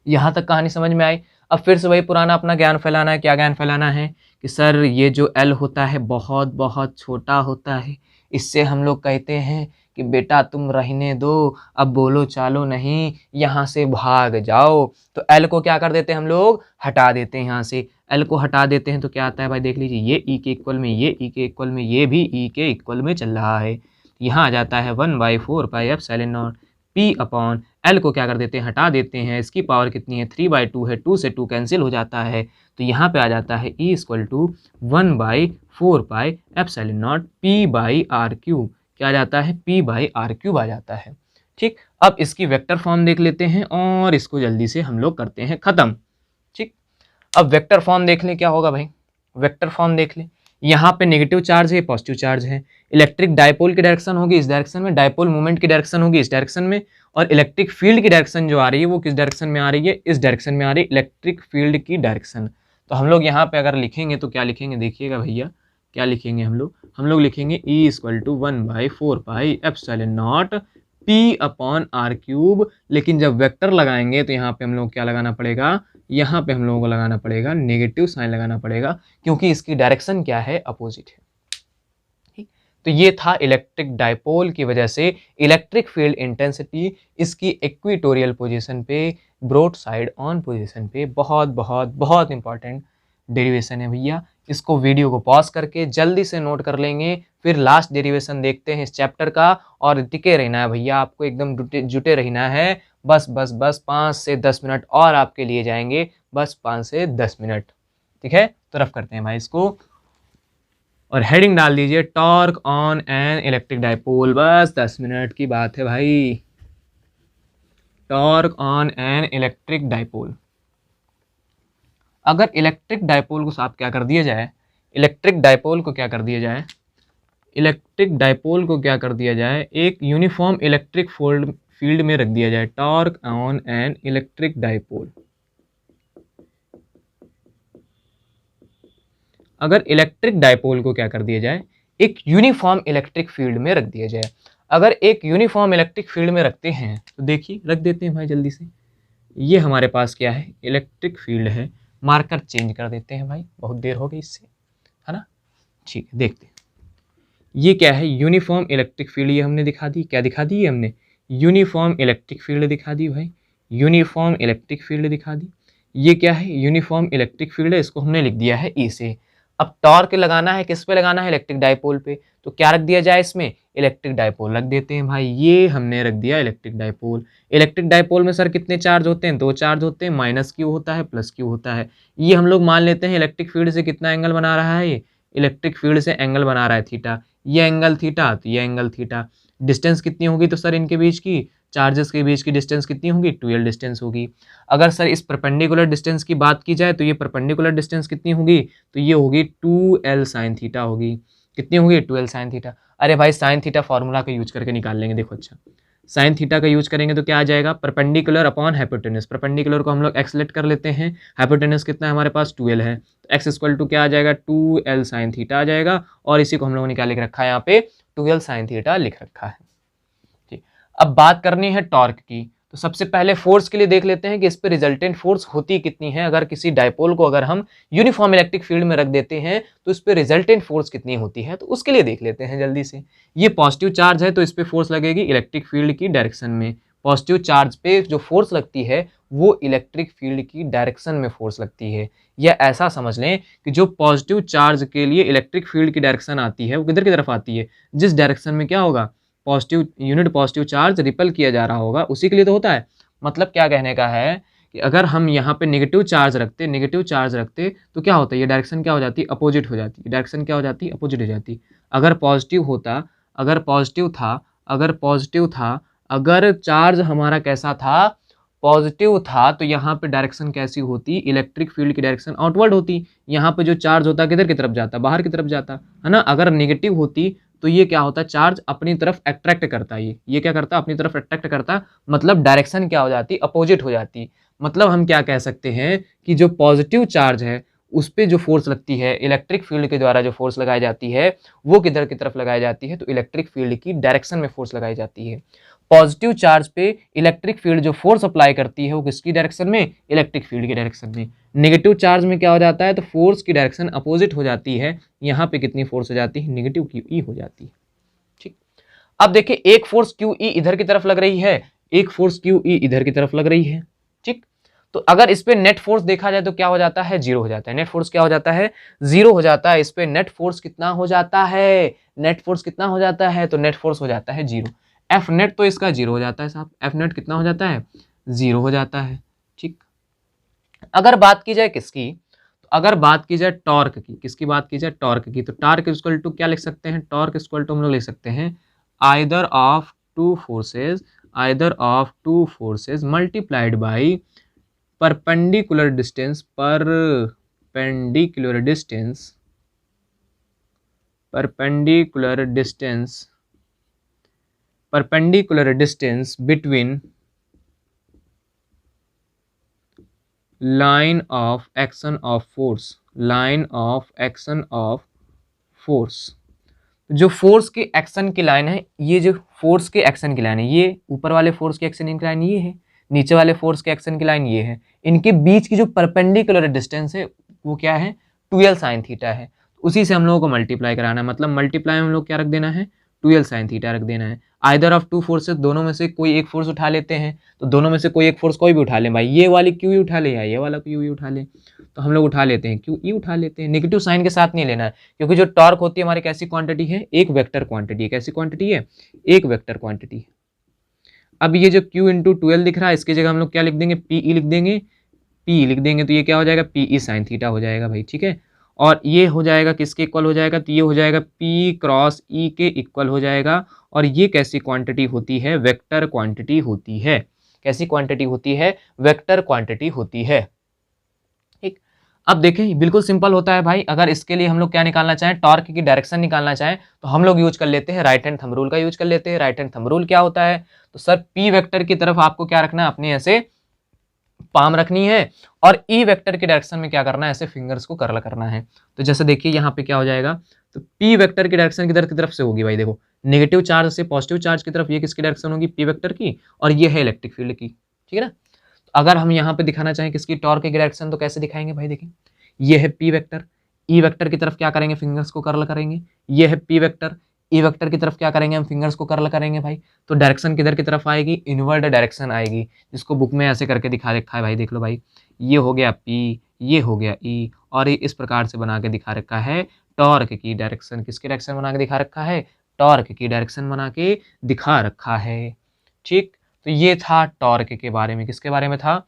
यहाँ तक कहानी समझ में आई। अब फिर से वही पुराना अपना ज्ञान फैलाना है। क्या ज्ञान फैलाना है कि सर ये जो एल होता है बहुत बहुत छोटा होता है, इससे हम लोग कहते हैं कि बेटा तुम रहने दो, अब बोलो चालो नहीं, यहाँ से भाग जाओ। तो एल को क्या कर देते हैं हम लोग, हटा देते हैं। यहाँ से एल को हटा देते हैं तो क्या आता है भाई, देख लीजिए, ये ई के इक्वल में, ये ई के इक्वल में, ये भी ई के इक्वल में चल रहा है। यहाँ आ जाता है 1/4πε0 P अपॉन एल को क्या कर देते हैं, हटा देते हैं। इसकी पावर कितनी है, 3/2 है, 2 से 2 कैंसिल हो जाता है, तो यहाँ पे आ जाता है E इक्वल टू 1/4πε0 P/r3। क्या आ जाता है, P/r3 आ जाता है। ठीक, अब इसकी वेक्टर फॉर्म देख लेते हैं और इसको जल्दी से हम लोग करते हैं ख़त्म। ठीक, अब वेक्टर फॉर्म देख लें, क्या होगा भाई, वेक्टर फॉर्म देख लें। यहाँ पे नेगेटिव चार्ज है, पॉजिटिव चार्ज है। इलेक्ट्रिक डायपोल की डायरेक्शन होगी इस डायरेक्शन में, डायपोल मूवमेंट की डायरेक्शन होगी इस डायरेक्शन में, और इलेक्ट्रिक फील्ड की डायरेक्शन जो आ रही है वो किस डायरेक्शन में आ रही है, इस डायरेक्शन में आ रही है, इलेक्ट्रिक फील्ड की डायरेक्शन। तो हम लोग यहाँ पे अगर लिखेंगे तो क्या लिखेंगे, देखिएगा भैया क्या लिखेंगे हम लोग लिखेंगे E equal to 1/4 pi epsilon naught P upon R cube. लेकिन जब वेक्टर लगाएंगे तो यहाँ पे हम लोग क्या लगाना पड़ेगा, यहाँ पे हम लोगों को लगाना पड़ेगा नेगेटिव साइन लगाना पड़ेगा, क्योंकि इसकी डायरेक्शन क्या है, अपोजिट है। ठीक, तो ये था इलेक्ट्रिक डायपोल की वजह से इलेक्ट्रिक फील्ड इंटेंसिटी इसकी इक्वेटोरियल पोजीशन पे, ब्रॉड साइड ऑन पोजीशन पे बहुत बहुत बहुत इंपॉर्टेंट डेरिवेशन है भैया। इसको वीडियो को पॉज करके जल्दी से नोट कर लेंगे, फिर लास्ट डेरिवेशन देखते हैं इस चैप्टर का। और टिके रहना है भैया, आपको एकदम जुटे रहना है। बस बस बस 5 से 10 मिनट और आपके लिए जाएंगे, बस 5 से 10 मिनट। ठीक है, तो रफ करते हैं भाई इसको, और हेडिंग डाल दीजिए torque on an electric dipole. बस 10 मिनट की बात है भाई, torque on an electric dipole. अगर इलेक्ट्रिक डायपोल को साफ क्या कर दिया जाए, इलेक्ट्रिक डायपोल को क्या कर दिया जाए, इलेक्ट्रिक डायपोल को क्या कर दिया जाए, एक यूनिफॉर्म इलेक्ट्रिक फील्ड में रख दिया जाए, torque on an electric dipole. अगर इलेक्ट्रिक डायपोल को क्या कर दिया जाए, एक यूनिफॉर्म इलेक्ट्रिक फील्ड में रख दिया जाए। अगर एक यूनिफॉर्म इलेक्ट्रिक फील्ड में रखते हैं तो देखिए, रख देते हैं भाई जल्दी से। ये हमारे पास क्या है, इलेक्ट्रिक फील्ड है। मार्कर चेंज कर देते हैं भाई, बहुत देर हो गई इससे, है ना। ठीक है, देखते हैं ये क्या है, यूनिफॉर्म इलेक्ट्रिक फील्ड। ये हमने दिखा दी, क्या दिखा दी है हमने, यूनिफॉर्म इलेक्ट्रिक फील्ड दिखा दी भाई, यूनिफॉर्म इलेक्ट्रिक फील्ड दिखा दी। ये क्या है, यूनिफॉर्म इलेक्ट्रिक फील्ड है, इसको हमने लिख दिया है ई से। अब टॉर्क लगाना है, किस पे लगाना है, इलेक्ट्रिक डायपोल पे। तो क्या रख दिया जाए इसमें, इलेक्ट्रिक डायपोल रख देते हैं भाई। ये हमने रख दिया इलेक्ट्रिक डायपोल। इलेक्ट्रिक डायपोल में सर कितने चार्ज होते हैं, 2 चार्ज होते हैं, माइनस क्यू होता है, प्लस क्यू होता है। ये हम लोग मान लेते हैं इलेक्ट्रिक फील्ड से कितना एंगल बना रहा है, ये इलेक्ट्रिक फील्ड से एंगल बना रहा है थीटा। ये एंगल थीटा, तो ये एंगल थीटा। डिस्टेंस कितनी होगी तो सर इनके बीच की, चार्जेस के बीच की डिस्टेंस कितनी होगी, 12 डिस्टेंस होगी। अगर सर इस परपेंडिकुलर डिस्टेंस की बात की जाए तो ये परपेंडिकुलर डिस्टेंस कितनी होगी, तो ये होगी 2l साइन थीटा होगी। कितनी होगी, 2l साइन थीटा। अरे भाई साइन थीटा फॉर्मूला का यूज करके निकाल लेंगे, देखो अच्छा साइन थीटा का यूज करेंगे तो क्या आ जाएगा, परपेंडिकुलर अपॉन हाइपोटेनस। परपेंडिकुलर को हम लोग एक्स लेट कर लेते हैं, हाइपोटेनस कितना है हमारे पास, 2l है, तो एक्स इक्वल टू क्या आ जाएगा, 2l साइन थीटा आ जाएगा। और इसी को हम लोगों ने क्या लिख रखा है यहाँ पे, 2l साइन थीटा लिख रखा है। ठीक, अब बात करनी है टॉर्क की। तो सबसे पहले फोर्स के लिए देख लेते हैं कि इस पे रिजल्टेंट फोर्स होती कितनी है। अगर किसी डायपोल को अगर हम यूनिफॉर्म इलेक्ट्रिक फील्ड में रख देते हैं तो इस पे रिजल्टेंट फोर्स कितनी होती है, तो उसके लिए देख लेते हैं जल्दी से। ये पॉजिटिव चार्ज है तो इस पे फोर्स लगेगी इलेक्ट्रिक फील्ड की डायरेक्शन में। पॉजिटिव चार्ज पे जो फोर्स लगती है वो इलेक्ट्रिक फील्ड की डायरेक्शन में फोर्स लगती है। या ऐसा समझ लें कि जो पॉजिटिव चार्ज के लिए इलेक्ट्रिक फील्ड की डायरेक्शन आती है वो किधर की तरफ आती है, जिस डायरेक्शन में क्या होगा, positive unit positive charge ripple किया जा रहा होगा उसी के लिए तो होता है। मतलब क्या कहने का है कि अगर हम यहाँ पे नेगेटिव चार्ज रखते तो क्या होता है, ये डायरेक्शन क्या हो जाती है, अपोजिट हो जाती है। डायरेक्शन क्या हो जाती है, अपोजिट हो जाती है। अगर पॉजिटिव होता, अगर पॉजिटिव था, अगर चार्ज हमारा कैसा था, पॉजिटिव था, तो यहाँ पे डायरेक्शन कैसी होती, इलेक्ट्रिक फील्ड की डायरेक्शन आउटवर्ड होती। यहाँ पे जो चार्ज होता किधर की तरफ जाता, बाहर की तरफ जाता, है ना। अगर नेगेटिव होती तो ये क्या होता, चार्ज अपनी तरफ अट्रैक्ट करता, ये क्या करता, अपनी तरफ अट्रैक्ट करता। मतलब डायरेक्शन क्या हो जाती, अपोजिट हो जाती। मतलब हम क्या कह सकते हैं कि जो पॉजिटिव चार्ज है उस पर जो फोर्स लगती है, इलेक्ट्रिक फील्ड के द्वारा जो फोर्स लगाई जाती है वो किधर की तरफ लगाई जाती है, तो इलेक्ट्रिक फील्ड की डायरेक्शन में फोर्स लगाई जाती है। पॉजिटिव चार्ज पे इलेक्ट्रिक फील्ड जो फोर्स अप्लाई करती है वो किसकी डायरेक्शन में, इलेक्ट्रिक फील्ड की डायरेक्शन में। नेगेटिव चार्ज में क्या हो जाता है, तो फोर्स की डायरेक्शन अपोजिट हो जाती है। यहाँ पे कितनी फोर्स हो जाती है, नेगेटिव क्यू ई हो जाती है। ठीक, अब देखिए एक फोर्स क्यू ई इधर की तरफ लग रही है, एक फोर्स क्यू ई इधर की तरफ लग रही है। ठीक, तो अगर इस पे नेट फोर्स देखा जाए तो क्या हो जाता है, जीरो हो जाता है। नेट फोर्स क्या हो जाता है, जीरो हो जाता है। इस पे नेट फोर्स कितना हो जाता है, नेट फोर्स कितना हो जाता है, तो नेट फोर्स हो जाता है जीरो। एफ नेट तो इसका जीरो हो जाता है साहब, एफ नेट कितना हो जाता है, जीरो हो जाता है। ठीक, अगर बात की जाए किसकी, तो अगर बात की जाए टॉर्क की, किसकी बात की जाए, टॉर्क की, तो टॉर्क इक्वल टू क्या लिख सकते हैं, टॉर्क इक्वल टू हम लोग लिख सकते हैं either of two forces multiplied by perpendicular distance perpendicular distance between line of action of force. जो फोर्स के एक्शन की लाइन है, ये जो फोर्स के एक्शन की लाइन है, ये ऊपर वाले फोर्स के एक्शन की लाइन ये है, नीचे वाले फोर्स के एक्शन की लाइन ये है। इनके बीच की जो परपेंडिकुलर डिस्टेंस है वो क्या है, 12 sin थीटा है। उसी से हम लोगों को मल्टीप्लाई कराना है, मतलब मल्टीप्लाई में हम लोग क्या रख देना है, 12 sin थीटा रख देना है। आइदर ऑफ टू फोर्सेस, दोनों में से कोई एक फोर्स उठा लेते हैं, तो दोनों में से कोई एक फोर्स कोई भी उठा ले भाई, ये वाली क्यू ही उठा ले या ये वाला क्यू ही उठा ले, तो हम लोग उठा लेते हैं क्यू ई उठा लेते हैं। नेगेटिव साइन के साथ नहीं लेना है, क्योंकि जो टॉर्क होती है हमारी कैसी क्वांटिटी है, एक वेक्टर क्वांटिटी है। कैसी क्वांटिटी है, एक वेक्टर क्वांटिटी है। अब ये जो q इंटू 12 दिख रहा है, इसकी जगह हम लोग क्या लिख देंगे, पी ई लिख देंगे, पी लिख देंगे, तो ये क्या हो जाएगा, पी ई साइन थीटा हो जाएगा भाई, ठीक है। और ये हो जाएगा किसके इक्वल हो जाएगा, तो ये हो जाएगा पी क्रॉस ई के इक्वल हो जाएगा। और ये कैसी क्वांटिटी होती है, वेक्टर क्वांटिटी होती है। कैसी क्वांटिटी होती है, वेक्टर क्वांटिटी होती है। ठीक, अब देखें बिल्कुल सिंपल होता है भाई। अगर इसके लिए हम लोग क्या निकालना चाहें, टॉर्क की डायरेक्शन निकालना चाहें, तो हम लोग यूज कर लेते हैं राइट हैंड थंब रूल का यूज कर लेते हैं। राइट हैंड थंब रूल क्या होता है, तो सर पी वेक्टर की तरफ आपको क्या रखना है, अपने ऐसे पाम रखनी है, और ई वेक्टर के डायरेक्शन में क्या करना है, ऐसे फिंगर्स को कर्ल करना है। तो जैसे देखिए यहाँ पे क्या हो जाएगा, तो पी वेक्टर की डायरेक्शन किधर की तरफ से होगी भाई, देखो नेगेटिव चार्ज से पॉजिटिव चार्ज की तरफ, ये किसकी डायरेक्शन होगी, पी वेक्टर की, और ये है इलेक्ट्रिक फील्ड की, ठीक है ना। तो अगर हम यहाँ पे दिखाना चाहें किसकी, टॉर्क की डायरेक्शन, तो कैसे दिखाएंगे भाई, देखिए ये है पी वेक्टर, ई वेक्टर की तरफ क्या करेंगे, फिंगर्स को कर्ल करेंगे। ये है पी वेक्टर, ई वेक्टर की तरफ क्या करेंगे, हम फिंगर्स को कर्ल करेंगे भाई। तो डायरेक्शन किधर की तरफ आएगी, इनवर्ड डायरेक्शन आएगी, जिसको बुक में ऐसे करके दिखा रखा है भाई, देख लो भाई, ये हो गया पी, ये हो गया ई, और ये इस प्रकार से बना के दिखा रखा है टॉर्क की डायरेक्शन। किसकी डायरेक्शन बना के दिखा रखा है, टॉर्क की डायरेक्शन बना के दिखा रखा है। ठीक, तो ये था टॉर्क के बारे में, किसके बारे में था,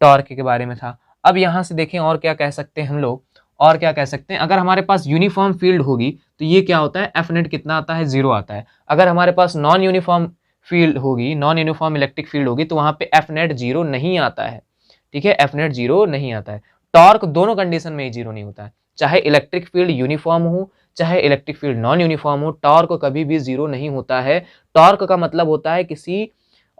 टॉर्क के बारे में था। अब यहाँ से देखें और क्या कह सकते हैं हम लोग, और क्या कह सकते हैं, अगर हमारे पास यूनिफॉर्म फील्ड होगी तो ये क्या होता है, एफ नेट कितना आता है, 0 आता है। अगर हमारे पास नॉन यूनिफॉर्म फील्ड होगी, नॉन यूनिफॉर्म इलेक्ट्रिक फील्ड होगी, तो वहां पे एफ नेट 0 नहीं आता है, ठीक है, एफ नेट 0 नहीं आता है। टॉर्क दोनों कंडीशन में ही 0 नहीं होता है, चाहे इलेक्ट्रिक फील्ड यूनिफॉर्म हो, चाहे इलेक्ट्रिक फील्ड नॉन यूनिफॉर्म हो, टॉर्क कभी भी 0 नहीं होता है। टॉर्क का मतलब होता है किसी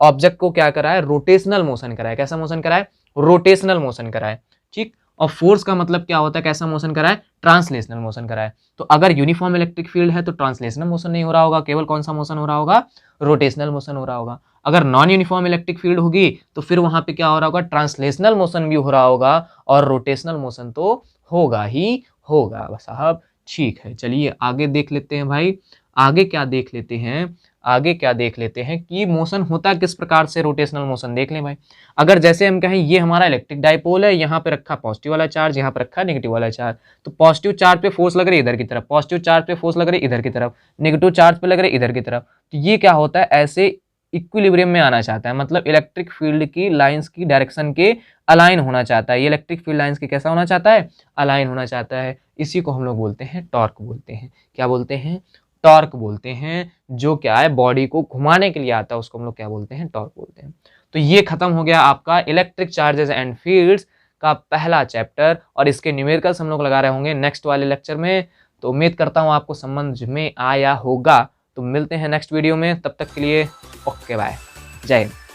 ऑब्जेक्ट को क्या कराए, रोटेशनल मोशन कराए। कैसा मोशन कराए, रोटेशनल मोशन कराए, ठीक। और फोर्स का मतलब क्या होता है, कैसा मोशन कराए, ट्रांसलेशनल मोशन कराए। तो अगर यूनिफॉर्म इलेक्ट्रिक फील्ड है तो ट्रांसलेशनल मोशन नहीं हो रहा होगा, केवल कौन सा मोशन हो रहा होगा, रोटेशनल मोशन हो रहा होगा। अगर नॉन यूनिफॉर्म इलेक्ट्रिक फील्ड होगी तो फिर वहां पे क्या हो रहा होगा, ट्रांसलेशनल मोशन भी हो रहा होगा, और रोटेशनल मोशन तो होगा ही होगा साहब। ठीक है, चलिए आगे देख लेते हैं भाई, आगे क्या देख लेते हैं, आगे क्या देख लेते हैं कि मोशन होता किस प्रकार से, रोटेशनल मोशन देख लें भाई। अगर जैसे हम कहें ये हमारा इलेक्ट्रिक डाइपोल है, यहाँ पे रखा पॉजिटिव वाला चार्ज, यहाँ पे रखा नेगेटिव वाला चार्ज, तो पॉजिटिव चार्ज पे फोर्स लग रही है इधर की तरफ, पॉजिटिव चार्ज पे फोर्स लग रही है इधर की तरफ, नेगेटिव चार्ज पे लग रही है इधर की तरफ। तो ये क्या होता है, ऐसे इक्विलिब्रियम में आना चाहता है, मतलब इलेक्ट्रिक फील्ड की लाइंस की डायरेक्शन के अलाइन होना चाहता है। ये इलेक्ट्रिक फील्ड लाइंस के कैसा होना चाहता है, अलाइन होना चाहता है। इसी को हम लोग बोलते हैं टॉर्क बोलते हैं। क्या बोलते हैं, टॉर्क बोलते हैं। जो क्या है, बॉडी को घुमाने के लिए आता है, उसको हम लोग क्या बोलते हैं, टॉर्क बोलते हैं। तो ये खत्म हो गया आपका इलेक्ट्रिक चार्जेस एंड फील्ड्स का पहला चैप्टर, और इसके न्यूमेरिकल्स हम लोग लगा रहे होंगे नेक्स्ट वाले लेक्चर में। तो उम्मीद करता हूँ आपको समझ में आया होगा। तो मिलते हैं नेक्स्ट वीडियो में, तब तक के लिए ओके बाय, जय हिंद।